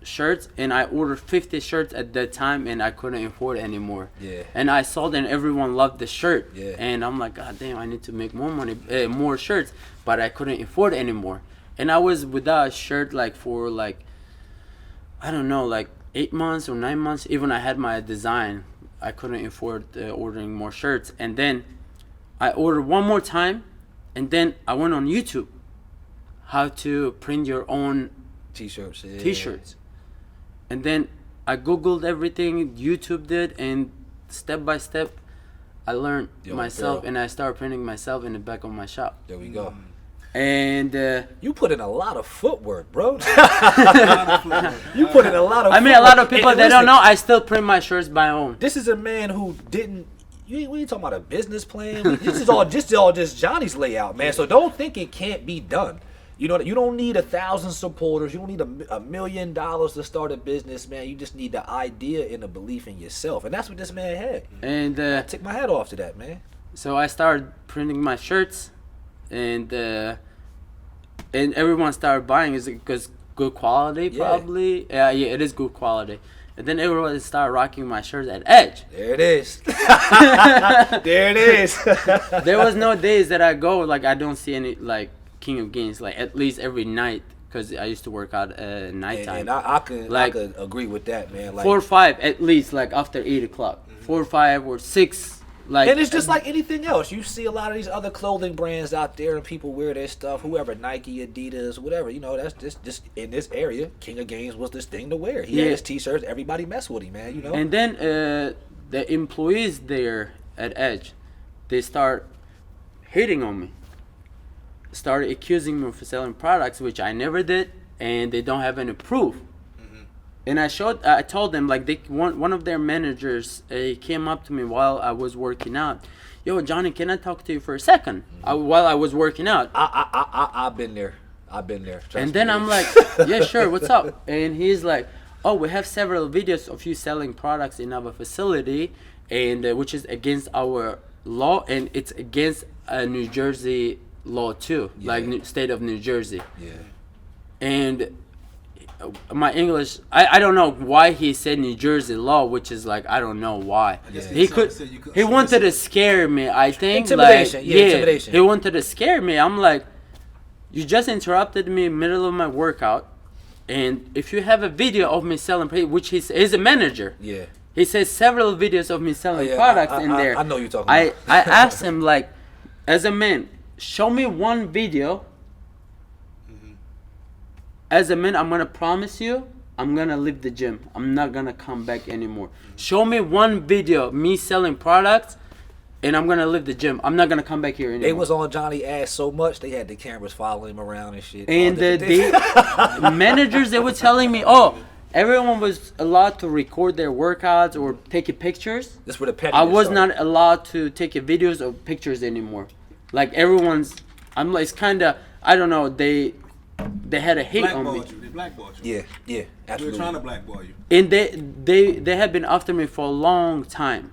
shirts, and I ordered 50 shirts at that time, and I couldn't afford anymore. Yeah. And I sold, and everyone loved the shirt. Yeah. And I'm like, God damn, I need to make more money, more shirts, but I couldn't afford anymore. And I was without a shirt like for like, I don't know, like 8 months or 9 months. Even I had my design I couldn't afford ordering more shirts. And then I ordered one more time, and then I went on YouTube how to print your own T-shirts. Yeah. T-shirts. And then I googled everything, YouTube did, and step by step I learned myself, and I started printing myself in the back of my shop. There we go. And you put in a lot of footwork, bro. You put in a lot of I mean, a lot of people, they don't know I still print my shirts by own. This is a man who didn't. We ain't talking about a business plan. This is all just Johnny's layout, man. So don't think it can't be done. You know, you don't need 1,000 supporters. You don't need $1 million to start a business, man. You just need the idea and the belief in yourself, and that's what this man had. And I take my hat off to that, man. So I started printing my shirts, and everyone started buying. Is it because good quality? Probably. Yeah, it is good quality. And then everyone started rocking my shirts at Edge. There it is. There it is. There was no days that I go like I don't see any like King of Gains like at least every night, because I used to work out nighttime. And I could agree with that, man. Like 4 or 5 at least, like after 8 o'clock. 4 or 5 or 6. Like, and it's just like anything else. You see a lot of these other clothing brands out there, and people wear their stuff. Whoever, Nike, Adidas, whatever. You know, that's just in this area. King of Games was this thing to wear. He had his T-shirts. Everybody messed with him, man. You know. And then the employees there at Edge, they start hating on me. Started accusing me of selling products, which I never did, and they don't have any proof. And I told them, like, one of their managers came up to me while I was working out. Yo, Johnny, can I talk to you for a second? While I was working out. I've been there. And then I'm like, yeah, sure, what's up? And he's like, oh, we have several videos of you selling products in our facility, and which is against our law, and it's against New Jersey law too, like state of New Jersey. Yeah. And my English, I don't know why he said New Jersey law, which is like, I don't know why. He wanted to scare me, I think. Intimidation, like, intimidation. He wanted to scare me. I'm like, you just interrupted me in the middle of my workout, and if you have a video of me selling, which he's a manager. Yeah. He says several videos of me selling products in there. I know you're talking about. I asked him, like, as a man, show me one video. As a man, I'm gonna promise you, I'm gonna leave the gym. I'm not gonna come back anymore. Show me one video, me selling products, and I'm gonna leave the gym. I'm not gonna come back here anymore. They was on Johnny's ass so much, they had the cameras following him around and shit. And the managers, they were telling me, oh, everyone was allowed to record their workouts or take pictures. That's where the pettiness I was started. not allowed to take videos or pictures anymore. Like everyone's, I'm like, it's kind of, I don't know, they had a hate on me. They blackballed you. Yeah, absolutely. They were trying to blackball you. And they had been after me for a long time.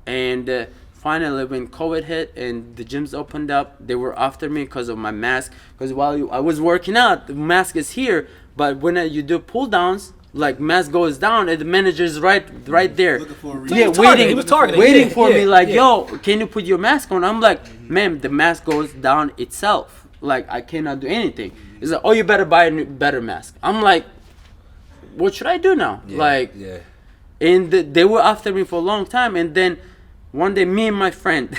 And finally, when COVID hit and the gyms opened up, they were after me because of my mask. Because while I was working out, the mask is here. But when you do pull downs, like mask goes down, and the manager's right there. Looking for a Waiting. He was targeting. Waiting for me, like, yo, can you put your mask on? I'm like, ma'am, the mask goes down itself. Like, I cannot do anything. It's like, oh, you better buy a better mask. I'm like, what should I do now? And they were after me for a long time. And then one day, me and my friend,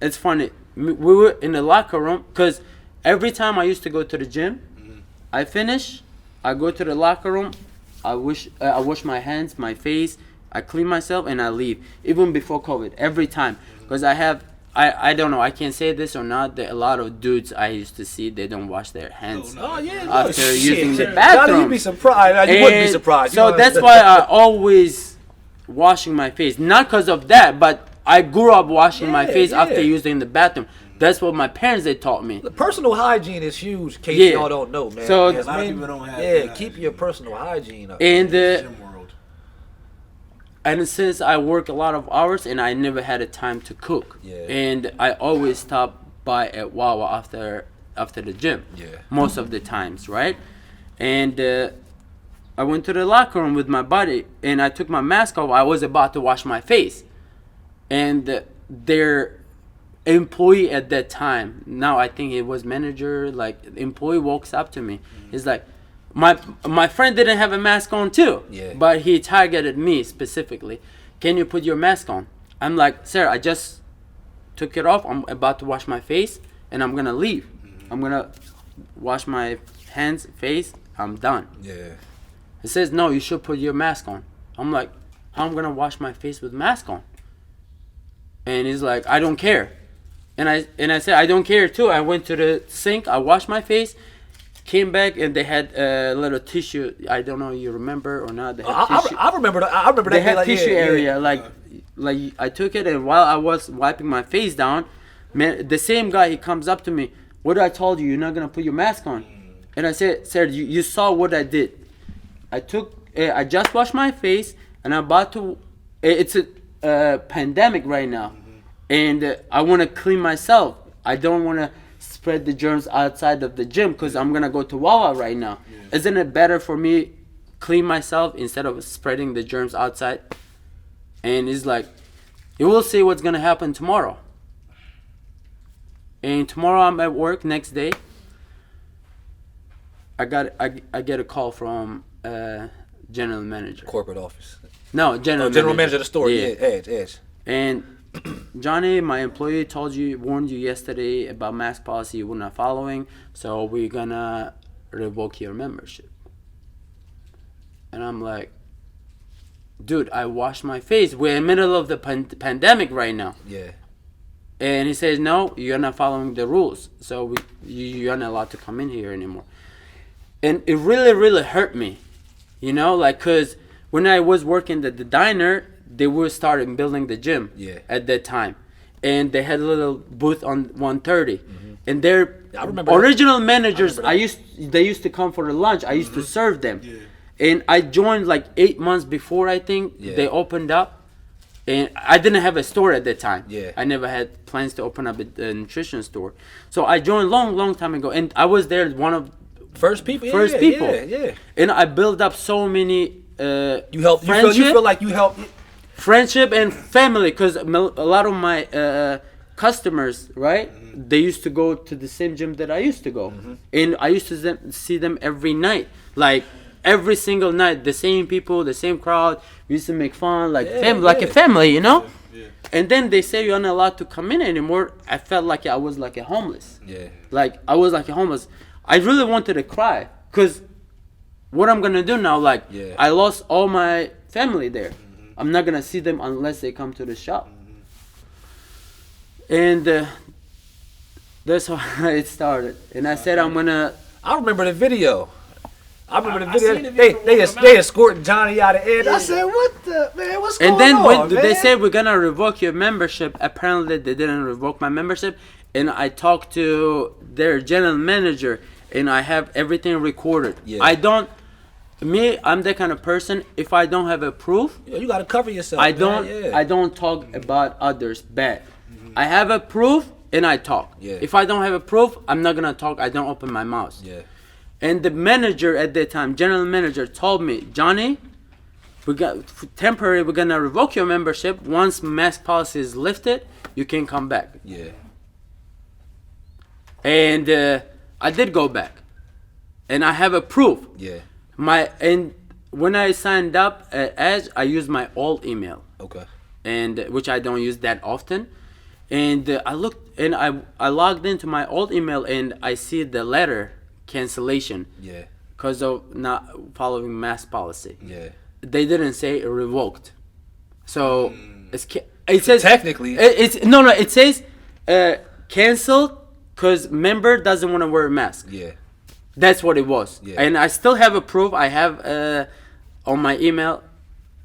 it's funny, we were in the locker room, because every time I used to go to the gym, I finish, I go to the locker room, I wash my hands, my face, I clean myself, and I leave. Even before COVID, every time. Because I don't know, I can't say this or not, that a lot of dudes I used to see, they don't wash their hands after using the bathroom. You'd be surprised. You wouldn't be surprised. So that's why I always washing my face. Not because of that, but I grew up washing my face after using the bathroom. That's what my parents, they taught me. The personal hygiene is huge, in case y'all don't know, man. So, a lot of people don't have keep your personal hygiene up. And gym world. And since I work a lot of hours, and I never had a time to cook, and I always stop by at Wawa after the gym, most of the times, right? And I went to the locker room with my buddy, and I took my mask off. I was about to wash my face, and their employee at that time, now I think it was manager, like, employee walks up to me. He's like, my friend didn't have a mask on too, but he targeted me specifically. can you put your mask on? I'm like, sir, I just took it off. I'm about to wash my face, and I'm gonna leave. I'm gonna wash my hands, face. I'm done. Yeah. He says, no, you should put your mask on. I'm like, how am I gonna wash my face with mask on? And he's like, I don't care. And I said, I don't care too. I went to the sink, I washed my face, came back, and they had a little tissue. I don't know if you remember or not. They had tissue. I remember. I remember They that. had Like, tissue yeah, area, like I took it, and while I was wiping my face down, man, the same guy, he comes up to me. What did I told you? You're not gonna put your mask on. And I said, sir, you saw what I did. I just washed my face, and I'm about to. It's a pandemic right now, and I want to clean myself. I don't want to spread the germs outside of the gym because I'm gonna go to Wawa right now. Yeah. Isn't it better for me clean myself instead of spreading the germs outside? And he's like, you will see what's gonna happen tomorrow. And tomorrow I'm at work. Next day, I get a call from general manager. Corporate office. No, general manager of the store. Yeah, Edge. And Johnny, my employee, warned you yesterday about mask policy you were not following, so we're gonna revoke your membership. And I'm like, dude, I washed my face. We're in the middle of the pandemic right now. Yeah. And he says, no, you're not following the rules, so you're not allowed to come in here anymore. And it really, really hurt me, like, because when I was working at the diner, they were starting building the gym at that time. And they had a little booth on 130. And their original managers, they used to come for the lunch. I used to serve them. Yeah. And I joined like 8 months before, I think, they opened up. And I didn't have a store at that time. Yeah. I never had plans to open up a nutrition store. So I joined long time ago. And I was there one of first people. Yeah. And I built up so many you feel like you helped friendship and family, because a lot of my customers, right, they used to go to the same gym that I used to go. And I used to see them every night, like every single night, the same people, the same crowd. We used to make fun, like like a family, Yeah. And then they say you're not allowed to come in anymore. I felt like I was like a homeless. Yeah. Like I was like a homeless. I really wanted to cry, because what I'm gonna do now, like I lost all my family there. I'm not gonna see them unless they come to the shop. And that's how it started. And I said, I remember the video. They escorting Johnny out of Ed. I said, what the, man, what's going on? And then when they said we're gonna revoke your membership, apparently they didn't revoke my membership. And I talked to their general manager, and I have everything recorded. Yeah. I'm the kind of person, if I don't have a proof, you gotta cover yourself. I don't talk about others bad. I have a proof and I talk. Yeah. If I don't have a proof, I'm not gonna talk. I don't open my mouth. Yeah. And the manager at that time, general manager, told me, Johnny, we're gonna revoke your membership. Once mask policy is lifted, you can come back. Yeah. And I did go back, and I have a proof. Yeah. And when I signed up at Edge, I used my old email. Okay. And which I don't use that often. And I looked, and I logged into my old email, and I see the letter cancellation. Yeah. Because of not following mask policy. Yeah. They didn't say revoked. So it says technically it says canceled because member doesn't want to wear a mask. Yeah. That's what it was. Yeah. And I still have a proof. I have on my email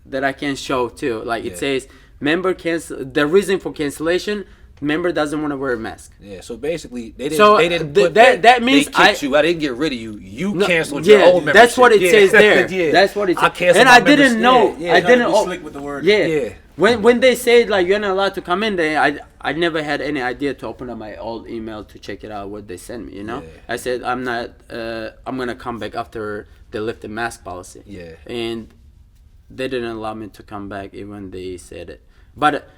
that I can show too. Like it says member cancel. The reason for cancellation: member doesn't want to wear a mask. Yeah. So basically, they didn't put that means they kicked you. I didn't get rid of you. You canceled your old membership. That's what it says there. That's what it says. I canceled. And I didn't know. I didn't. Slick with the word. Yeah. When they said like you're not allowed to come in there, I never had any idea to open up my old email to check it out what they sent me. I said I'm gonna come back after they lift the mask policy. Yeah. And they didn't allow me to come back even they said it. But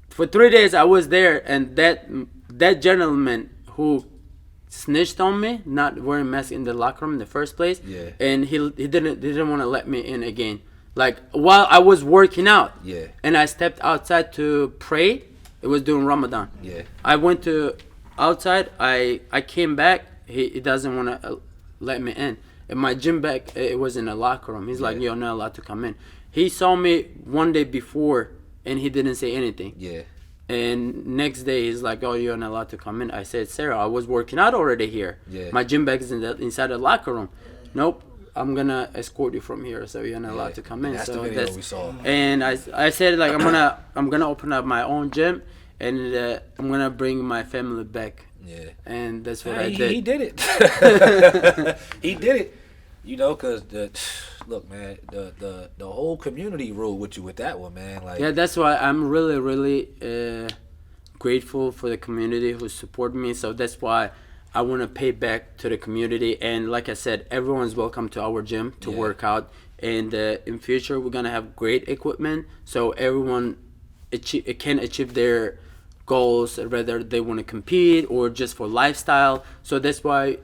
for 3 days I was there, and that gentleman who snitched on me not wearing mask in the locker room in the first place. Yeah. And he didn't want to let me in again. Like while I was working out, Yeah. and I stepped outside to pray. It was during Ramadan. Yeah. I went to outside. I came back. He doesn't want to let me in. And my gym bag, it was in a locker room. He's like, Yeah. "You're not allowed to come in." He saw me one day before, and he didn't say anything. Yeah. And next day he's like, "Oh, you're not allowed to come in." I said, "Sarah, I was working out already here. Yeah. My gym bag is inside the locker room." "Nope, I'm gonna escort you from here, so you're not allowed to come in." That's so the video we saw. And I said like I'm gonna open up my own gym, and I'm gonna bring my family back. Yeah. And that's what Nah, I did. He did it. He did it. You know, cause look, man, the whole community ruled with you with that one, man. Like, Yeah, that's why I'm really grateful for the community who support me. So that's why I want to pay back to the community. And like I said, everyone's welcome to our gym to Yeah. work out. And in future, we're gonna have great equipment, so everyone can achieve their goals, whether they want to compete or just for lifestyle. So that's why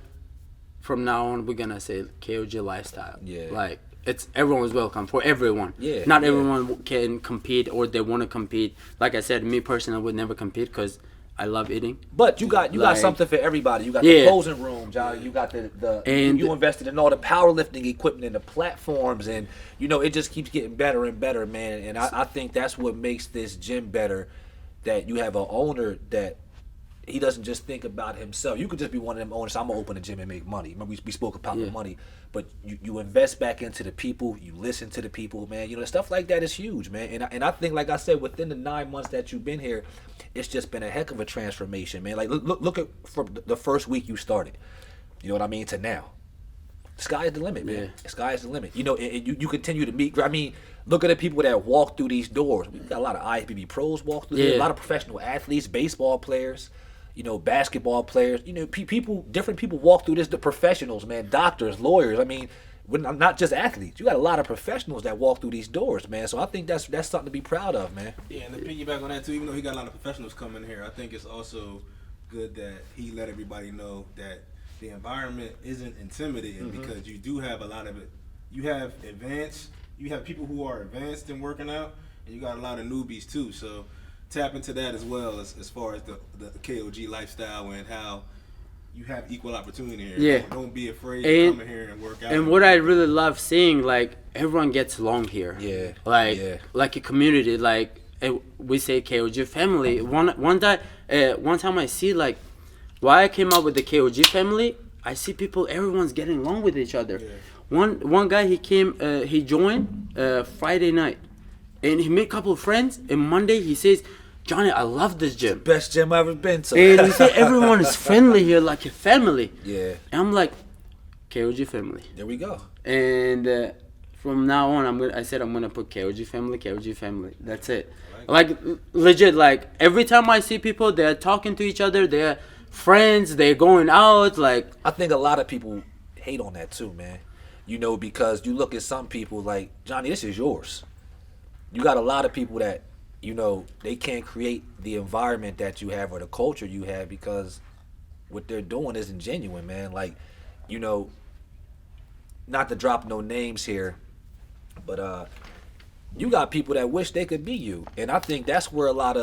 from now on we're gonna say KOG lifestyle. Yeah. Like it's everyone's welcome for everyone. Yeah, Not yeah. everyone can compete or they want to compete. Like I said, me personally would never compete because I love eating. but you got Like- something for everybody. You got Yeah. the posing room, John. You got the And- you invested in all the powerlifting equipment and the platforms, and you know it just keeps getting better and better, man. And I think that's what makes this gym better. That you have an owner that he doesn't just think about himself. You could just be one of them owners. I'm gonna open a gym and make money. Remember we spoke about the Yeah. money, but you invest back into the people. You listen to the people, man. You know stuff like that is huge, man. And I think, like I said, within the 9 months that you've been here, it's just been a heck of a transformation, man. Like look at from the first week you started. You know what I mean to now. The sky is the limit, man. Yeah. The sky is the limit. You know, you continue to meet. I mean, look at the people that walk through these doors. We've got a lot of IFBB pros walk through there, a Yeah. lot of professional athletes, baseball players, you know, basketball players. You know, people, different people walk through this. The professionals, man, doctors, lawyers. I mean, not just athletes. You got a lot of professionals that walk through these doors, man. So I think that's something to be proud of, man. Yeah, and to piggyback on that too, even though he got a lot of professionals coming here, I think it's also good that he let everybody know that the environment isn't intimidating because you do have a lot of it. You have people who are advanced in working out, and you got a lot of newbies too. So tap into that as well as far as the KOG lifestyle and how you have equal opportunity here. Yeah. Don't be afraid to And- come in here and work out. And what I really love seeing, like everyone gets along here. Yeah, Like yeah. like a community. Like we say KOG family. One time I see like why I came up with the KOG family. I see people. Everyone's getting along with each other. Yeah. One guy he joined Friday night, and he made a couple of friends. And Monday he says, "Johnny, I love this gym." Best gym I've ever been to. And he said everyone is friendly here, like a family. Yeah, And I'm like, KOG family. there we go. And from now on, I said I'm gonna put KOG family. That's it. Like legit. Like every time I see people, they're talking to each other. They're friends. They're going out. Like I think a lot of people hate on that too, man. You know, because you look at some people like, Johnny, this is yours. You got a lot of people that, you know, they can't create the environment that you have or the culture you have because what they're doing isn't genuine, man. Like, you know, not to drop no names here, but you got people that wish they could be you. And I think that's where a lot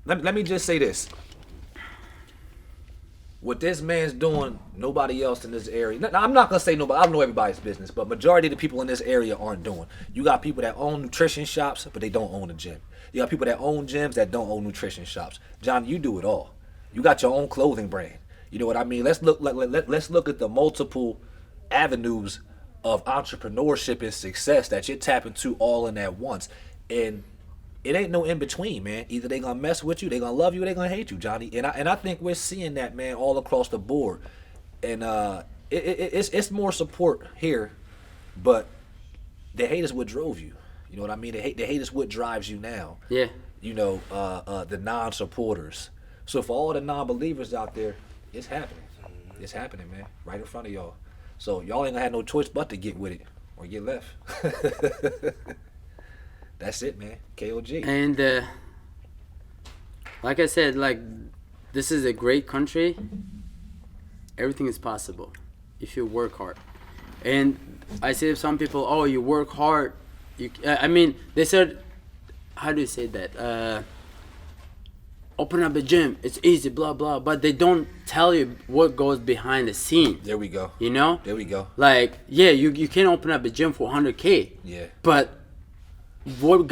let me just say this. What this man's doing, nobody else in this area. Now, I'm not gonna say nobody. I don't know everybody's business, but majority of the people in this area aren't doing. You got people that own nutrition shops, but they don't own a gym. You got people that own gyms that don't own nutrition shops. John, you do it all. You got your own clothing brand. You know what I mean? Let's look at the multiple avenues of entrepreneurship and success that you're tapping to all in at once, and it ain't no in between, man. Either they gonna mess with you, they gonna love you, or they gonna hate you, Johnny. And I think we're seeing that, man, all across the board. And it's more support here, but the hate is what drove you. You know what I mean? The hate is what drives you now. yeah. You know, the non-supporters. So for all the non-believers out there, it's happening. It's happening, man, right in front of y'all. So y'all ain't gonna have no choice but to get with it or get left. That's it, man. KOG. And like I said, like this is a great country. Everything is possible if you work hard. And I see some people, oh, you work hard. I mean, they said, how do you say that? Open up a gym, it's easy, blah blah. But they don't tell you what goes behind the scene. There we go. You know? There we go. Like, yeah, you can open up a gym for 100K. Yeah. But what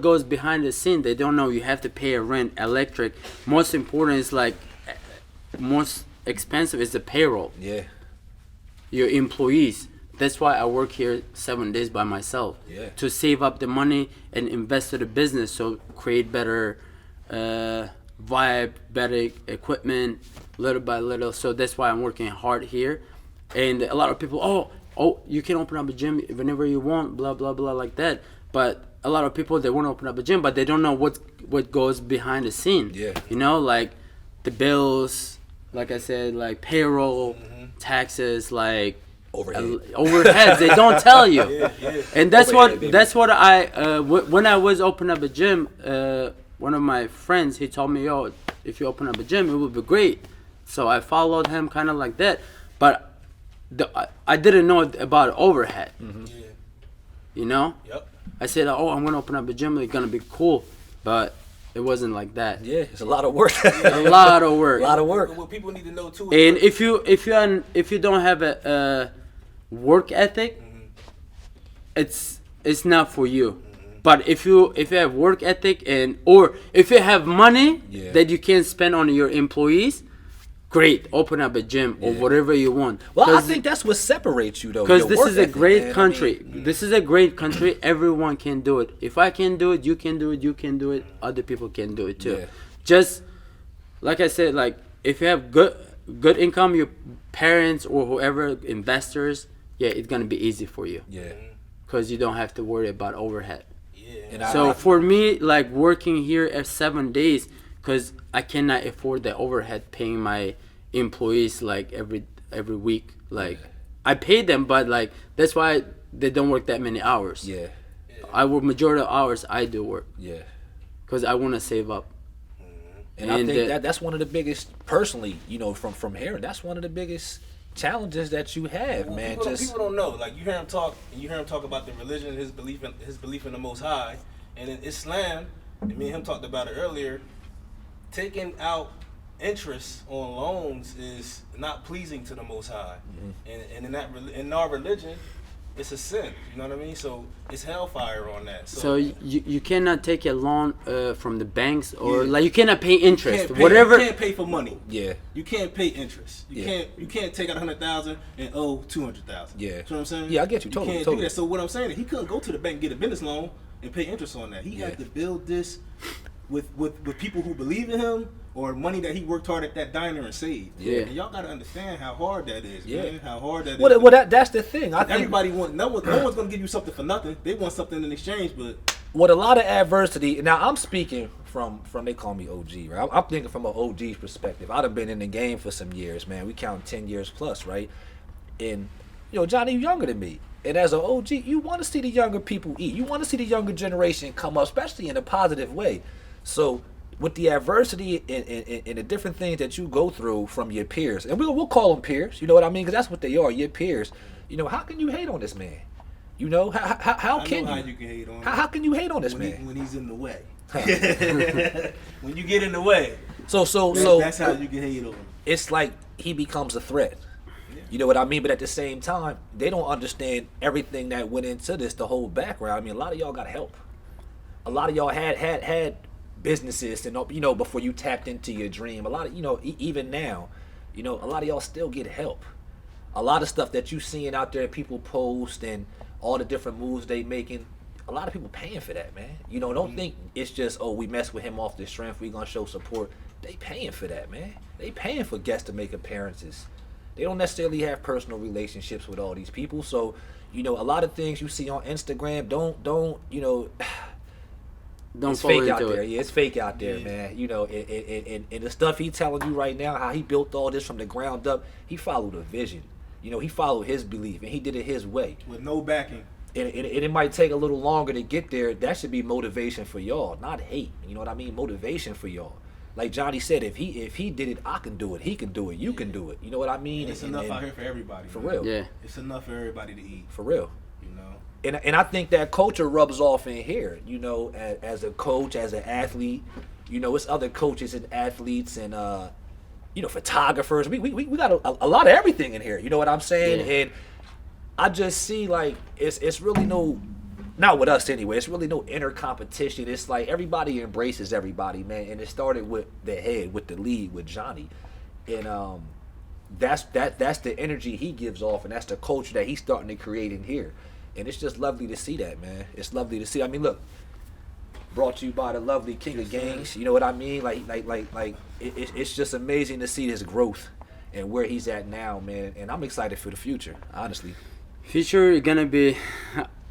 goes behind the scene? They don't know. You have to pay a rent, electric. Most important is like, most expensive is the payroll. Yeah. Your employees. That's why I work here 7 days by myself. Yeah. To save up the money and invest to the business, so create better vibe, better equipment, little by little. So that's why I'm working hard here. And a lot of people, oh, you can open up a gym whenever you want, blah blah blah, like that. But a lot of people, they want to open up a gym, but they don't know what goes behind the scene. Yeah. You know, like the bills, like I said, like payroll, taxes, like overheads. They don't tell you. Yeah. And that's Overhead, what I when I was opening up a gym, one of my friends, he told me, yo, if you open up a gym, it would be great. So I followed him kind of like that, but I didn't know about overhead. Yeah. You know, Yep. I said, oh, I'm gonna open up a gym, it's gonna be cool, but it wasn't like that. Yeah, it's a lot of work. A lot of work. A lot of work. What people need to know too. And if you don't have a work ethic, it's not for you. But if you have work ethic or if you have money that you can spend on your employees, great, open up a gym or whatever you want. Well, I think that's what separates you, though. Because your this work is a ethic, great man. country. I mean, This is a great country. Everyone can do it. If I can do it, you can do it. You can do it. Other people can do it too. Yeah. Just like I said, like if you have good income, your parents or whoever investors, it's gonna be easy for you. Yeah. Because you don't have to worry about overhead. And So for me, like working here at 7 days, because I cannot afford the overhead paying my employees like every week. Like I pay them, but like that's why they don't work that many hours. Yeah. I work majority of hours. I do work Yeah. because I want to save up. And I think that's one of the biggest, personally, from here, that's one of the biggest challenges that you have, Well, man. people don't know. Like you hear him talk, and you hear him talk about the religion, his belief in the Most High, and in Islam. And me and him talked about it earlier. Taking out interest on loans is not pleasing to the Most High, and in our religion, it's a sin. You know what I mean? So it's hellfire on that. So you cannot take a loan from the banks or Yeah. like you cannot pay interest. You Whatever. can't pay for money. Yeah. You can't pay interest. Yeah. You can't take out 100,000 and owe 200,000. Yeah. You know what I'm saying? Yeah, I get you. You Totally, can't totally. do that. So what I'm saying is he couldn't go to the bank and get a business loan and pay interest on that. He Yeah. had to build this with people who believe in him or money that he worked hard at that diner and saved. Yeah. And y'all gotta understand how hard that is, Yeah. man. How hard that is. Well, that's the thing. I think Everybody no one's gonna give you something for nothing. They want something in exchange, but with a lot of adversity. Now I'm speaking from they call me OG, right? I'm thinking from an OG perspective. I'd have been in the game for some years, man. We count 10 years plus, right? And Johnny, you're younger than me. And as an OG, you want to see the younger people eat. You want to see the younger generation come up, especially in a positive way. So with the adversity and the different things that you go through from your peers, and we'll call them peers, you know what I mean? Because that's what they are, your peers. How can you hate on this man? How can I know you? how you can hate on him. How can you hate on this when man? when he's in the way. When you get in the way, So that's how you can hate on him. it's like he becomes a threat. You know what I mean? But at the same time, they don't understand everything that went into this, the whole background. I mean, a lot of y'all got help. A lot of y'all had businesses, and before you tapped into your dream. A lot of even now, a lot of y'all still get help. A lot of stuff that you seeing out there, people post and all the different moves they making. A lot of people paying for that, man. Don't think it's just we mess with him off the strength, we gonna show support. They paying for that, man. They paying for guests to make appearances. They don't necessarily have personal relationships with all these people. So, a lot of things you see on Instagram don't it's fall fake out into there. it. Yeah, it's fake out there, man. And the stuff he telling you right now, how he built all this from the ground up, he followed a vision. He followed his belief, and he did it his way. With no backing. And it might take a little longer to get there. That should be motivation for y'all, not hate. You know what I mean? Motivation for y'all. like Johnny said, if he did it, I can do it. He can do it. You can do it. You know what I mean? It's enough out here for everybody. For man. real. Yeah. It's enough for everybody to eat. For real. You know. And I think that culture rubs off in here. You know, as a coach, as an athlete, you know, it's other coaches and athletes and you know, photographers. We got a lot of everything in here. You know what I'm saying? Yeah. And I just see like it's really no, not with us anyway. It's really no inner competition. It's like everybody embraces everybody, man. And it started with the head, with the lead, with Johnny, and that's the energy he gives off, and that's the culture that he's starting to create in here. And it's just lovely to see that, man. It's lovely to see. I mean, look, brought to you by the lovely King of Gangs. You know what I mean? It's just amazing to see his growth and where he's at now, man. And I'm excited for the future, honestly. Future is gonna be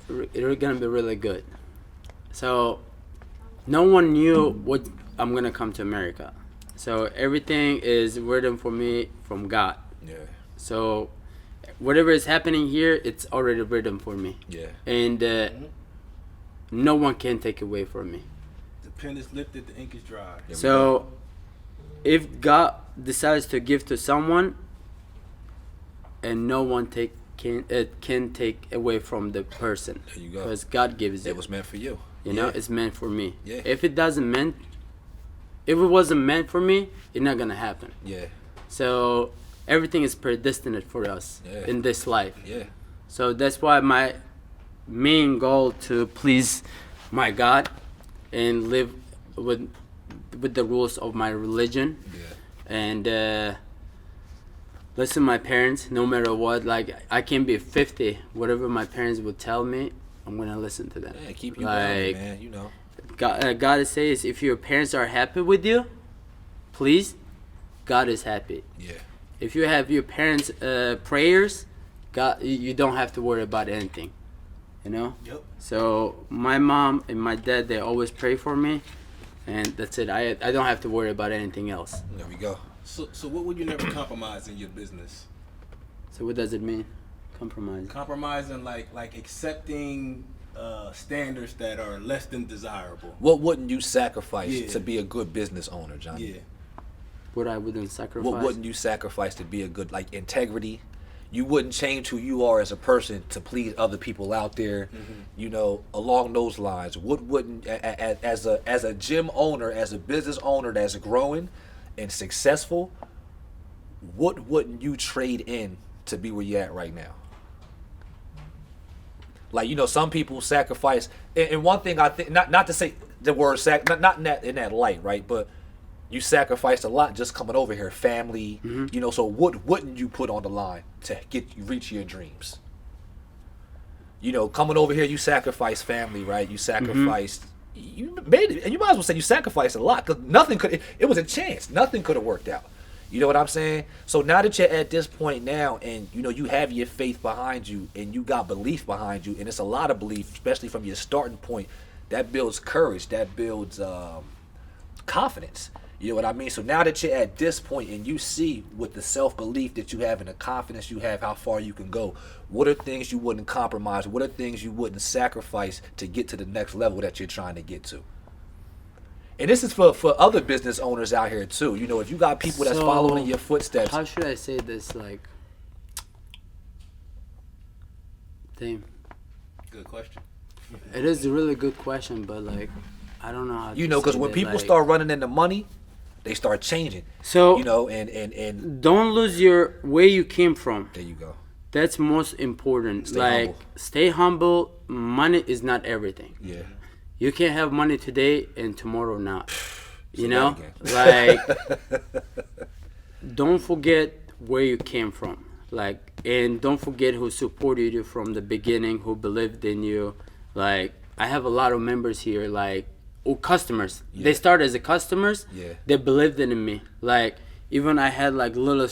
really good. So no one knew what I'm gonna come to America. So everything is written for me from God. Yeah. So whatever is happening here, it's already written for me. Yeah. And no one can take away from me. The pen is lifted, the ink is dry. So if God decides to give to someone, and no one can take away from the person, There you go. because God gives it. It was meant for you. You know, it's meant for me. Yeah. If it wasn't meant for me, it's not gonna happen. Yeah. So everything is predestined for us in this life. Yeah. So that's why my main goal to please my God and live with the rules of my religion. Yeah. And listen to my parents no matter what. Like, I can be 50, whatever my parents would tell me, I'm gonna listen to them. Yeah, keep you like, grounded, man. You know. God says, if your parents are happy with you, please, God is happy. Yeah. If you have your parents' prayers, God, you don't have to worry about anything. You know. Yep. So my mom and my dad, they always pray for me, and that's it. I don't have to worry about anything else. There we go. So what would you never compromise in your business? So what does it mean? Compromise. Compromising, like accepting standards that are less than desirable. What wouldn't you sacrifice Yeah. to be a good business owner, Johnny? Yeah. What I wouldn't sacrifice. What wouldn't you sacrifice to be a good, like, integrity? You wouldn't change who you are as a person to please other people out there. Mm-hmm. You know, along those lines. What wouldn't, as a gym owner, as a business owner that's growing and successful, what wouldn't you trade in to be where you're at right now? Like, you know, some people sacrifice, and one thing I think, not to say the word not in that light, right? But you sacrificed a lot just coming over here, family, you know. So what wouldn't you put on the line to reach your dreams? You know, coming over here, you sacrificed family, right? You sacrificed, you made it, and you might as well say you sacrificed a lot, because nothing could. It was a chance. Nothing could have worked out. You know what I'm saying? So now that you're at this point now, and you know you have your faith behind you, and you got belief behind you, and it's a lot of belief, especially from your starting point. That builds courage. That builds confidence. You know what I mean? So now that you're at this point, and you see with the self-belief that you have and the confidence you have, how far you can go. What are things you wouldn't compromise? What are things you wouldn't sacrifice to get to the next level that you're trying to get to? And this is for other business owners out here too. You know, if you got people that's following in your footsteps. How should I say this? Like, damn. Good question. It is a really good question, but like, I don't know how. You know, because when people start running into money, they start changing. So you know, and don't lose your where you came from. there you go. That's most important. Stay like, humble. stay humble. Money is not everything. Yeah. You can have money today and tomorrow not. You Say know, that like, don't forget where you came from. Like, and don't forget who supported you from the beginning, who believed in you. Like, I have a lot of members here, like, customers. Yeah. They started as a customers. Yeah. They believed in me. Like, even I had like little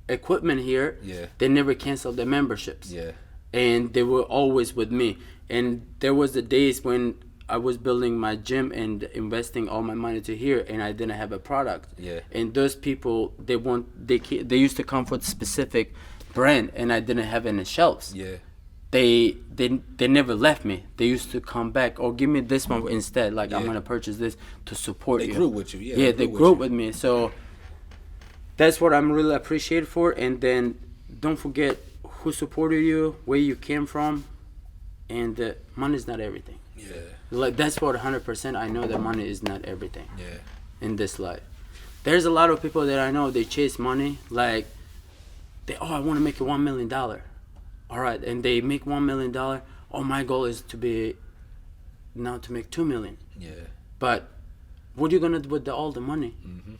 equipment here. Yeah. They never canceled their memberships. Yeah. And they were always with me. And there was the days when I was building my gym and investing all my money to here, and I didn't have a product. Yeah. And those people, they used to come for a specific brand, and I didn't have any shelves. Yeah. they never left me. They used to come back or give me this one instead. Like I'm gonna purchase this to support you. They grew with you, yeah. Yeah, they grew with me. So that's what I'm really appreciated for. And then don't forget who supported you, where you came from, and money's not everything. Yeah. Like that's what 100%. I know that money is not everything. Yeah. In this life, there's a lot of people that I know. They chase money. Like I want to make it $1 million. All right, and they make $1 million. Oh, my goal is to make $2 million. Yeah. But what are you gonna do with all the money? Mm-hmm.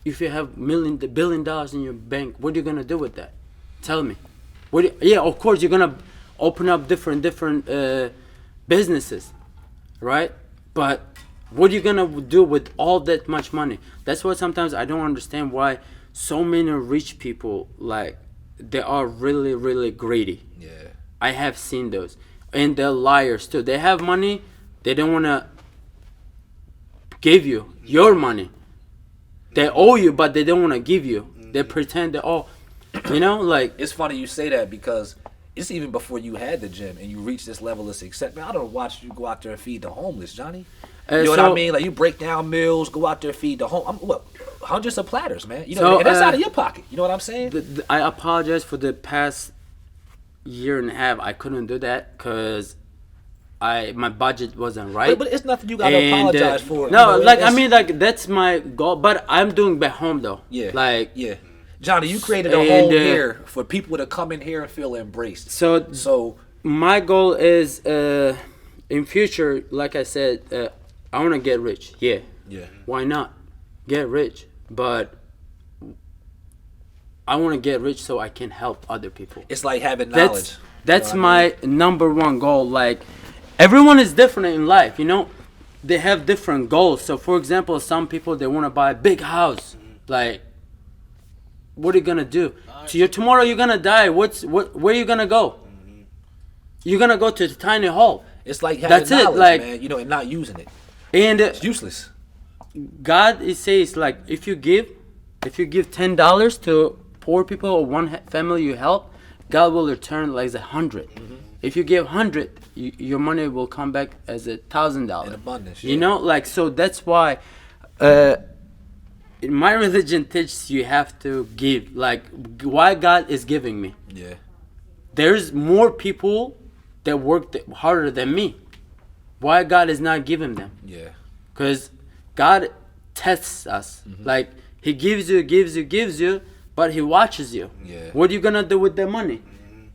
If you have $1 billion in your bank, what are you gonna do with that? Tell me. Yeah, of course you're gonna open up different businesses, right? But what are you gonna do with all that much money? That's why sometimes I don't understand why so many rich people, like, they are really, really greedy. Yeah. I have seen those. And they're liars too. They have money, they don't wanna give you your money. They owe you, but they don't wanna give you. They pretend they owe. You know, like, It's funny you say that because it's even before you had the gym and you reached this level of success. Man, I don't watch you go out there and feed the homeless, Johnny. You know what I mean? Like, you break down meals, go out there, feed the hundreds of platters, man. You know, and that's out of your pocket. You know what I'm saying? I apologize for the past year and a half. I couldn't do that because my budget wasn't right. But it's nothing you gotta apologize for. No, you know, like, I mean, like, that's my goal. But I'm doing back home though. Yeah. Like, yeah. Johnny, you created a home here for people to come in here and feel embraced. So my goal is in future, like I said, I want to get rich. Yeah. Yeah. Why not? Get rich. But I want to get rich so I can help other people. It's like having knowledge. That's my number one goal. Like, everyone is different in life, you know? They have different goals. So, for example, some people, they want to buy a big house. Like, what are you going to do? Tomorrow you're going to die. Where are you going to go? You're going to go to the tiny hole. It's like having knowledge, like, man, you know, and not using it. And it's useless. God, it says, like, if you give $10 to poor people or one family you help, God will return like 100. Mm-hmm. If you give 100, your money will come back as $1,000 in abundance. You know, like, so that's why my religion teaches you have to give. Like, why God is giving me. Yeah. There's more people that work harder than me. Why God is not giving them? Yeah. Because God tests us. Mm-hmm. Like, He gives you, but He watches you. Yeah. What are you gonna do with the money?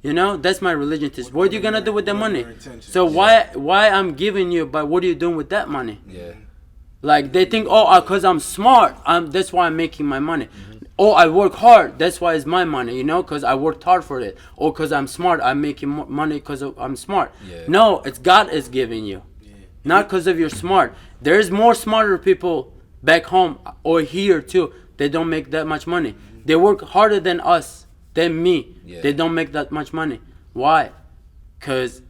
You know, that's my religion. What are you gonna do with the money? So why I'm giving you, but what are you doing with that money? Yeah. Like, they think, because I'm smart, that's why I'm making my money. Mm-hmm. Oh, I work hard, that's why it's my money, you know, because I worked hard for it. Or because I'm smart, I'm making money because I'm smart. Yeah. No, it's God is giving you. Yeah. Not because of you're smart. There's more smarter people back home or here too. They don't make that much money. Mm-hmm. They work harder than us, than me. Yeah. They don't make that much money. Why? Because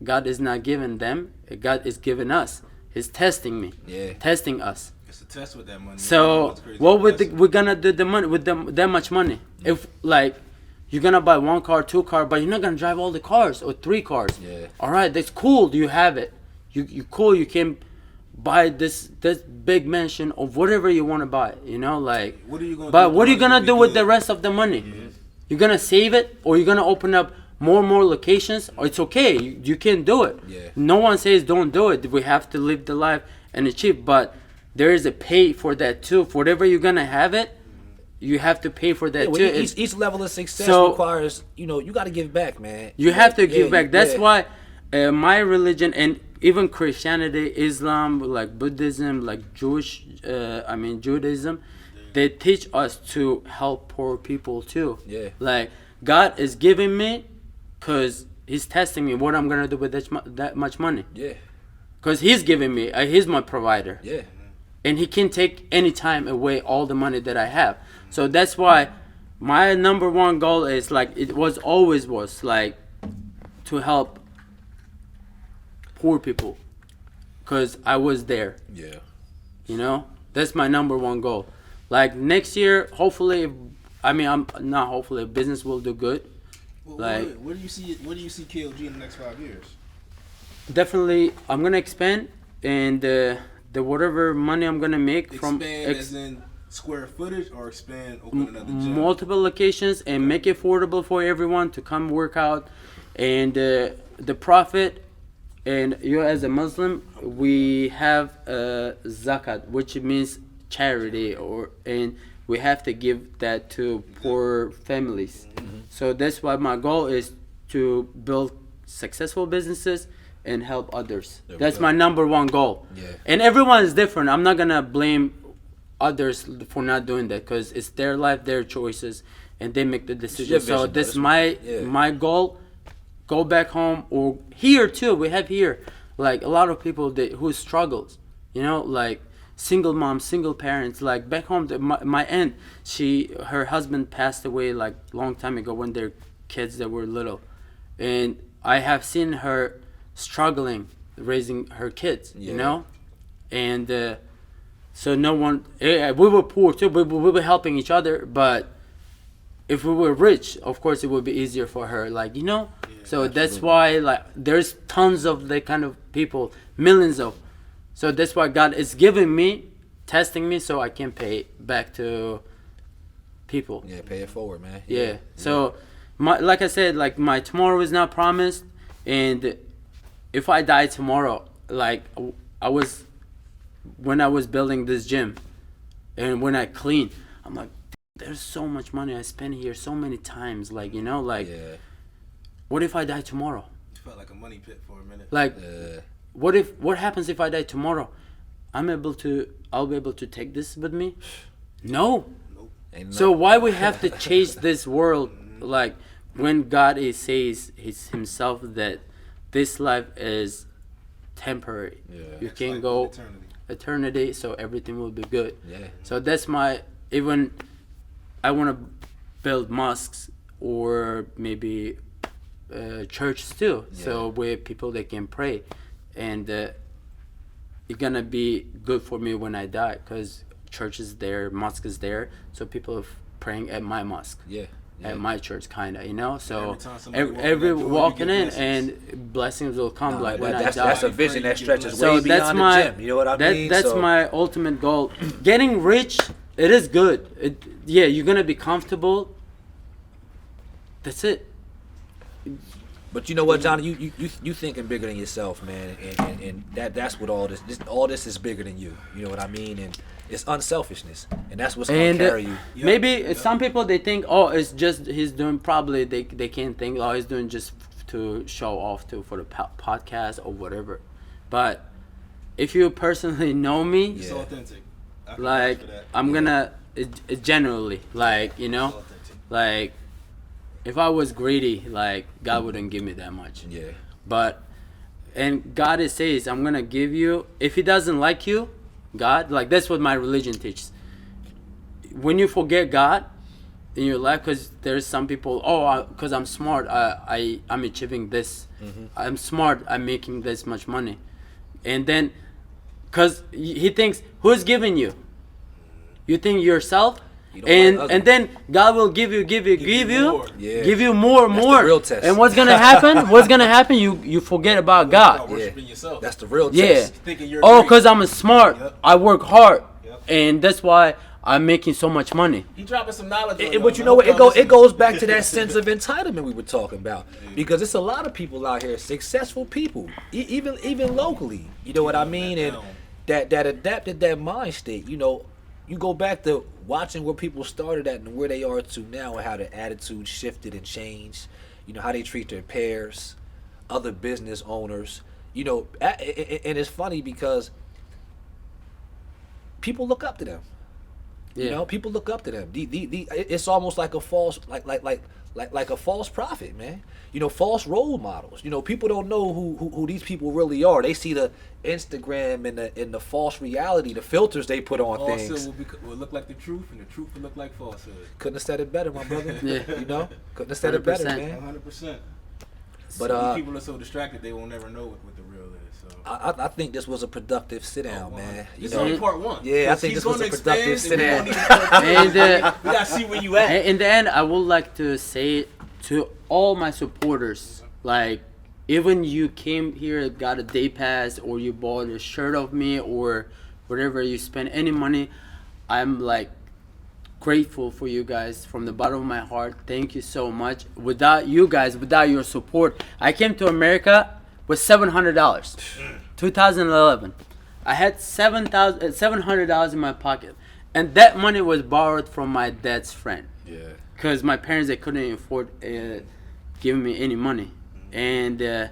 God is not giving them. God is giving us. He's testing me. Yeah. Testing us. It's a test with that money. So what we're gonna do the money with that much money? Yeah. If, like, you're gonna buy 1 car, 2 car, but you're not gonna drive all the cars or 3 cars. Yeah. All right, that's cool. You have it. You cool. You can buy this big mansion or whatever you want to buy. You know, like. What are you gonna? But what are you gonna do with the rest of the money? Mm-hmm. You're gonna save it, or you're gonna open up more and more locations? Or it's okay. You can do it. Yeah. No one says don't do it. We have to live the life and achieve, but there is a pay for that too. For whatever you're gonna have it, you have to pay for that too. Each level of success requires, you got to give back, man. You have to give back. That's why my religion, and even Christianity, Islam, like Buddhism, like Judaism, they teach us to help poor people too. Yeah. Like, God is giving me, cause He's testing me what I'm gonna do with that much money. Yeah. Cause He's giving me, He's my provider. Yeah. And He can take any time away all the money that I have. So that's why my number one goal is, like, it always was like to help poor people, cause I was there. Yeah. You know, that's my number one goal. Like, next year, hopefully, business will do good. Like, where do you see KLG in the next 5 years? definitely, I'm gonna expand, and the whatever money I'm gonna make from As in square footage, or open another gym? multiple locations, and make it affordable for everyone to come work out, and the profit. And you, as a Muslim, we have zakat, which means charity, and we have to give that to poor families. So that's why my goal is to build successful businesses and help others. That's my number one goal. Yeah. And everyone is different. I'm not gonna blame others for not doing that, because it's their life, their choices, and they make the decision. your So vision, this though. my goal. Go back home, or here too. We have here like a lot of people who struggles, like single moms, single parents. Like back home, my aunt, her husband passed away like long time ago when their kids that were little, and I have seen her struggling raising her kids, and so no one. We were poor too. We were helping each other, but if we were rich, of course, it would be easier for her. Like So that's why, like, there's tons of the kind of people, millions of. So that's why God is giving me, testing me, so I can pay back to people. Yeah, pay it forward, man. Yeah. So, like I said, like my tomorrow is not promised, and if I die tomorrow, like when I was building this gym, and when I clean, I'm like, there's so much money I spent here so many times, like Yeah. What if I die tomorrow? It felt like a money pit for a minute. Like, what happens if I die tomorrow? I'll be able to take this with me? No. Nope. So why we have to chase this world, like when God says himself that this life is temporary. Yeah. You can like go eternity, so everything will be good. Yeah. So that's even I want to build mosques or maybe churches too, so where people they can pray, and it's gonna be good for me when I die, because church is there, mosque is there, so people are praying at my mosque, at my church, kinda, so every walking in and blessings will come, like when I die. That's a vision that stretches So way that's beyond my the gym. You know what I mean? that's my ultimate goal. Getting rich, it is good. You're gonna be comfortable. That's it. But you know what, Johnny, you thinking bigger than yourself, man, and that's what all this is bigger than you. You know what I mean? And it's unselfishness, and that's what's gonna carry you. Maybe some people they think, oh, it's just he's doing. Probably they can't think, oh, he's doing just to show off for the podcast or whatever. But if you personally know me, it's authentic. Like I'm gonna generally, like like. If I was greedy, like God wouldn't give me that much. Yeah. But and God says, I'm gonna give you. If He doesn't like you, God, like that's what my religion teaches. When you forget God in your life, because there's some people, because I'm smart, I'm achieving this. Mm-hmm. I'm smart, I'm making this much money, and then, because he thinks, who's giving you? You think yourself? And then God will give you more. Give you more. The real test. And what's gonna happen? You forget about God. Worshiping yourself. That's the real test. Because I'm smart. Yep. I work hard, and that's why I'm making so much money. He dropping some knowledge. But you know what? It goes back to that sense of entitlement we were talking about, because it's a lot of people out here, successful people, even locally. You know what I mean? And that adapted that mind state. You go back to watching where people started at and where they are to now, and how their attitude shifted and changed. How they treat their peers, other business owners. And it's funny because people look up to them. People look up to them. It's almost like a false, like a false prophet, man. False role models. People don't know who these people really are. They see the Instagram and the false reality, the filters they put on things. Will look like the truth, and the truth will look like falsehood. Couldn't have said it better, my brother. Couldn't have said it better, man. 100%. But people are so distracted they will never know what the real is. So I think this was a productive sit down, man. This is only part one. Yeah, I think this was a productive sit down. And we gotta see where you at. In the end, I would like to say to all my supporters, like even you came here, got a day pass, or you bought a shirt of me, or whatever, you spend any money, I'm like grateful for you guys from the bottom of my heart. Thank you so much. Without you guys, without your support, I came to America with $700. 2011. I had $700 in my pocket, and that money was borrowed from my dad's friend. Yeah. Because my parents, they couldn't afford giving me any money, and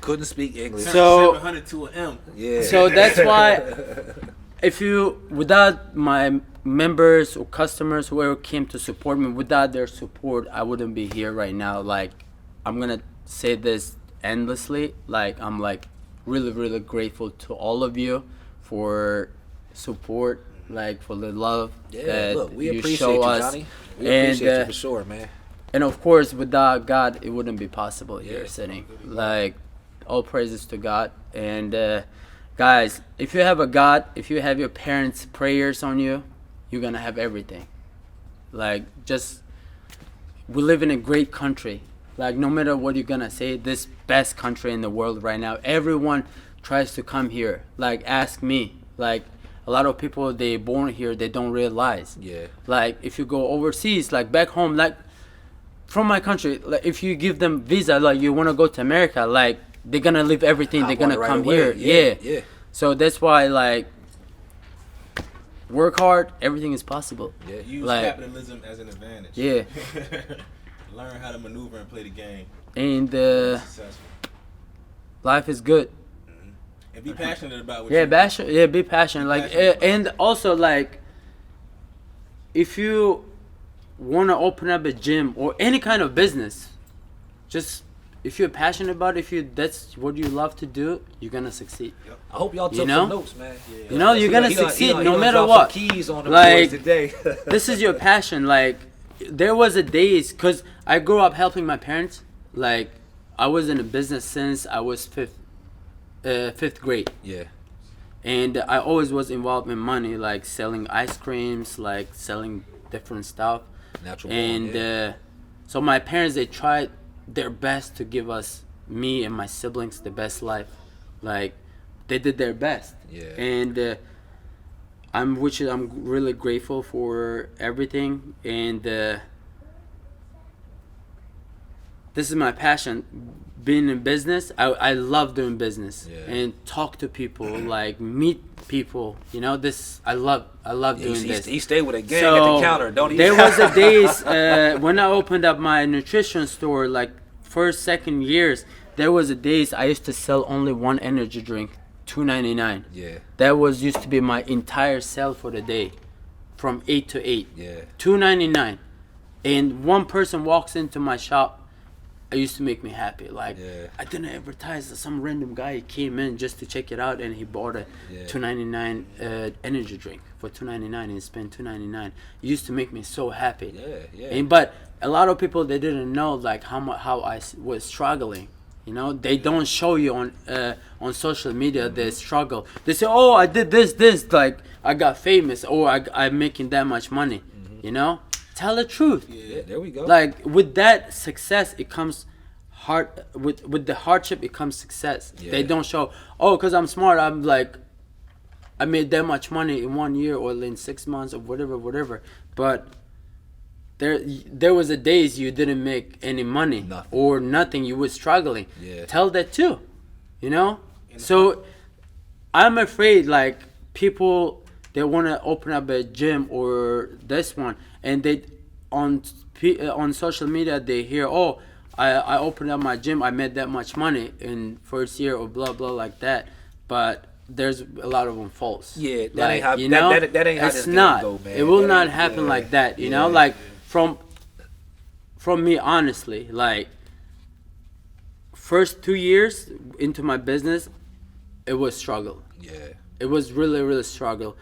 Couldn't speak English. So- 700 to an M. Yeah. so that's why if you, without my members or customers, whoever came to support me, without their support, I wouldn't be here right now. Like, I'm gonna say this endlessly. Like, I'm like really, really grateful to all of you for support, like for the love Yeah, that look, we you appreciate show you, us. Johnny. We And, appreciate you for sure, man. And of course, without God, it wouldn't be possible here Yeah. sitting. Like, all praises to God. And guys, if you have a God, if you have your parents' prayers on you, you're gonna have everything. Like, just, we live in a great country. Like, no matter what you're gonna say, this best country in the world right now. Everyone tries to come here. Like, ask me. Like, a lot of people, they born here, they don't realize. Yeah. Like, if you go overseas, like back home, like from my country, like if you give them visa, like you want to go to America, like they're gonna leave everything, they're Hop on gonna it right come away. here. Yeah, Yeah. yeah. So that's why, like, work hard, everything is possible. Yeah. Use Like- capitalism as an advantage. Yeah. Learn how to maneuver and play the game. And Be successful. life is good. And be passionate about what Yeah, you be passionate. Like, passionate about and also, like, if you want to open up a gym or any kind of business, just if you're passionate about it, if you that's what you love to do, you're gonna succeed. I hope y'all took You know? some notes, man. You know, you're gonna He gonna- succeed he gonna- no he gonna matter drop what. some keys on the Like, boys today. This is your passion. Like, there was a days, cause I grew up helping my parents. Like, I was in a business since I was fifth grade. Yeah. And I always was involved in money, like selling ice creams, like selling different stuff. Natural And born, yeah. so my parents, they tried their best to give us, me and my siblings, the best life. Like, they did their best. Yeah. And I'm really grateful for everything. And this is my passion. Being in business, I love doing business. Yeah. And talk to people, like meet people. You know, this I love doing this. He stayed with a gang at the counter, don't he? There was a days when I opened up my nutrition store, like first, second years. There was a days I used to sell only one energy drink, $2.99. Yeah. That was used to be my entire sale for the day, from 8 to 8. Yeah. $2.99, and one person walks into my shop. It used to make me happy. Like, Yeah. I didn't advertise. Some random guy came in just to check it out, and he bought a Yeah. $2.99 energy drink for $2.99, and he spent $2.99. It used to make me so happy. Yeah, yeah. And but a lot of people, they didn't know like how I was struggling. You know, they don't show you on social media the struggle. They say, "Oh, I did this, like I got famous, or I'm making that much money." You know, tell the truth. Yeah, there we go. Like, with that success, it comes hard. With the hardship, it comes success. Yeah. They don't show. Oh, because I'm smart, I'm like, I made that much money in 1 year or in 6 months or whatever. But there was a days you didn't make any money Nothing. or nothing. You were struggling. Yeah. Tell that too. You know. So I'm afraid, like, people, they want to open up a gym or this one, and they on social media they hear, "Oh, I opened up my gym, I made that much money in first year," or blah blah like that. But there's a lot of them false. Yeah, that Like, ain't how you know, that ain't how it's this game not. go, man. It will That not ain't- happen yeah. like that. You know, Yeah. like from me, honestly, like first 2 years into my business, it was struggle. Yeah. It was really struggle.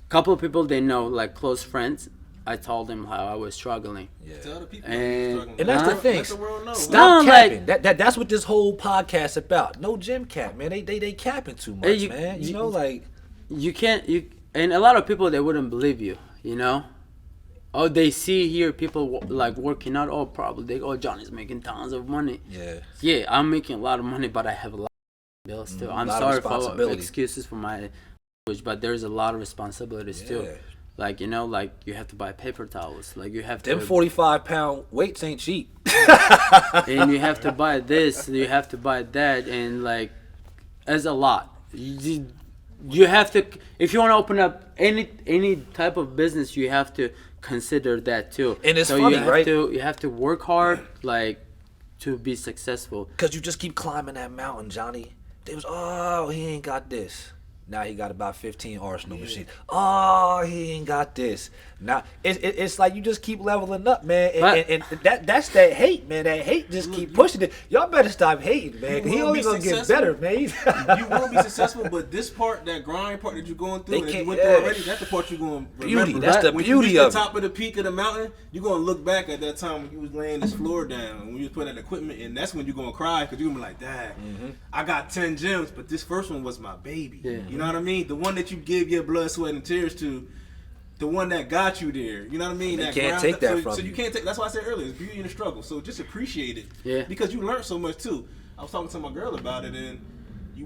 Couple of people, they know, like close friends, I told them how I was struggling. Yeah. Tell the people And- you're struggling. And that's the Huh? thing. Let the world know. Stop No, capping. like- That's what this whole podcast about. No gym cap, man. They capping too much, Hey, man. You know, like You can't, and a lot of people, they wouldn't believe you, you know? oh, they see here people like working out. Oh, probably Johnny's making tons of money. Yeah, I'm making a lot of money, but I have a lot of bills too. I'm sorry for excuses for my language, but there's a lot of responsibilities too. Like, you know, like you have to buy paper towels. Like you have them 45-pound weights ain't cheap. And you have to buy this, you have to buy that, and like, it's a lot. You have to, if you want to open up any type of business, you have to consider that too. And it's funny, right? You have to work hard, like, to be successful. Because you just keep climbing that mountain, Johnny. They was, oh, he ain't got this. Now he got about 15 Arsenal machines. Oh, he ain't got this. Now it's like you just keep leveling up, man. And that's that hate, man. That hate just keep pushing it. Y'all better stop hating, man. He only gonna get better, man. You will be successful, but this part, that grind part that you're going through, that you went through already, that's the part you're going to remember. Beauty. That's the when beauty you reach of the top of the peak of the mountain, you're going to look back at that time when you was laying this floor down, when you was putting that equipment in. That's when you're going to cry because you're going to be like, Dad, I got 10 gyms, but this first one was my baby. Yeah. You know what I mean? The one that you give your blood, sweat, and tears to, the one that got you there. You know what I mean? They can't take that from you. So you can't take. That's why I said earlier, it's beauty in the struggle. So just appreciate it. Yeah. Because you learned so much too. I was talking to my girl about it, and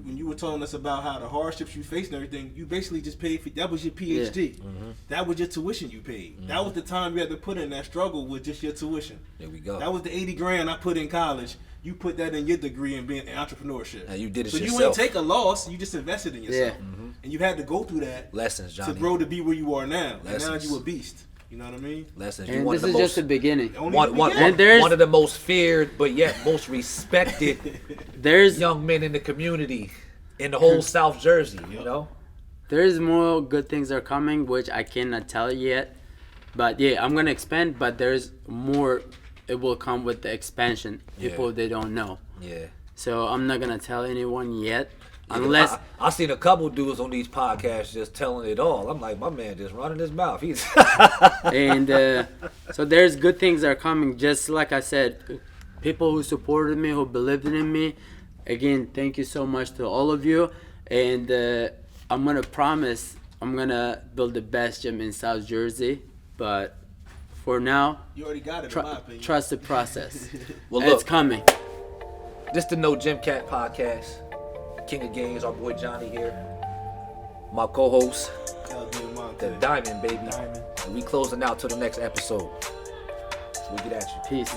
when you were telling us about how the hardships you faced and everything, you basically just paid for, that was your PhD. Yeah. That was your tuition you paid. That was the time you had to put in that struggle with just your tuition. There we go. That was the 80 grand I put in college. You put that in your degree in being entrepreneurship. And you did it so yourself. You ain't take a loss. You just invested in yourself. Yeah. And you had to go through that lessons, Johnny, to grow to be where you are now. Lessons. And now you a beast. You know what I mean? Lessons. And this is just the beginning. One of the most feared, but yet most respected young men in the community in the whole South Jersey. You know, there's more good things that are coming, which I cannot tell yet. But yeah, I'm gonna expand. But there's more. It will come with the expansion. People they don't know. Yeah. So I'm not gonna tell anyone yet. Unless I seen a couple dudes on these podcasts just telling it all. I'm like, my man just running his mouth. He's and so there's good things that are coming. Just like I said, people who supported me, who believed in me. Again, thank you so much to all of you. And I'm gonna promise I'm gonna build the best gym in South Jersey. But for now, you already got it. In my opinion. Trust the process. Well, look, it's coming. This the No Gym Cat podcast. King of Games, our boy Johnny here. My co-host, the Diamond, baby. And we closing out till the next episode. So we get at you. Peace.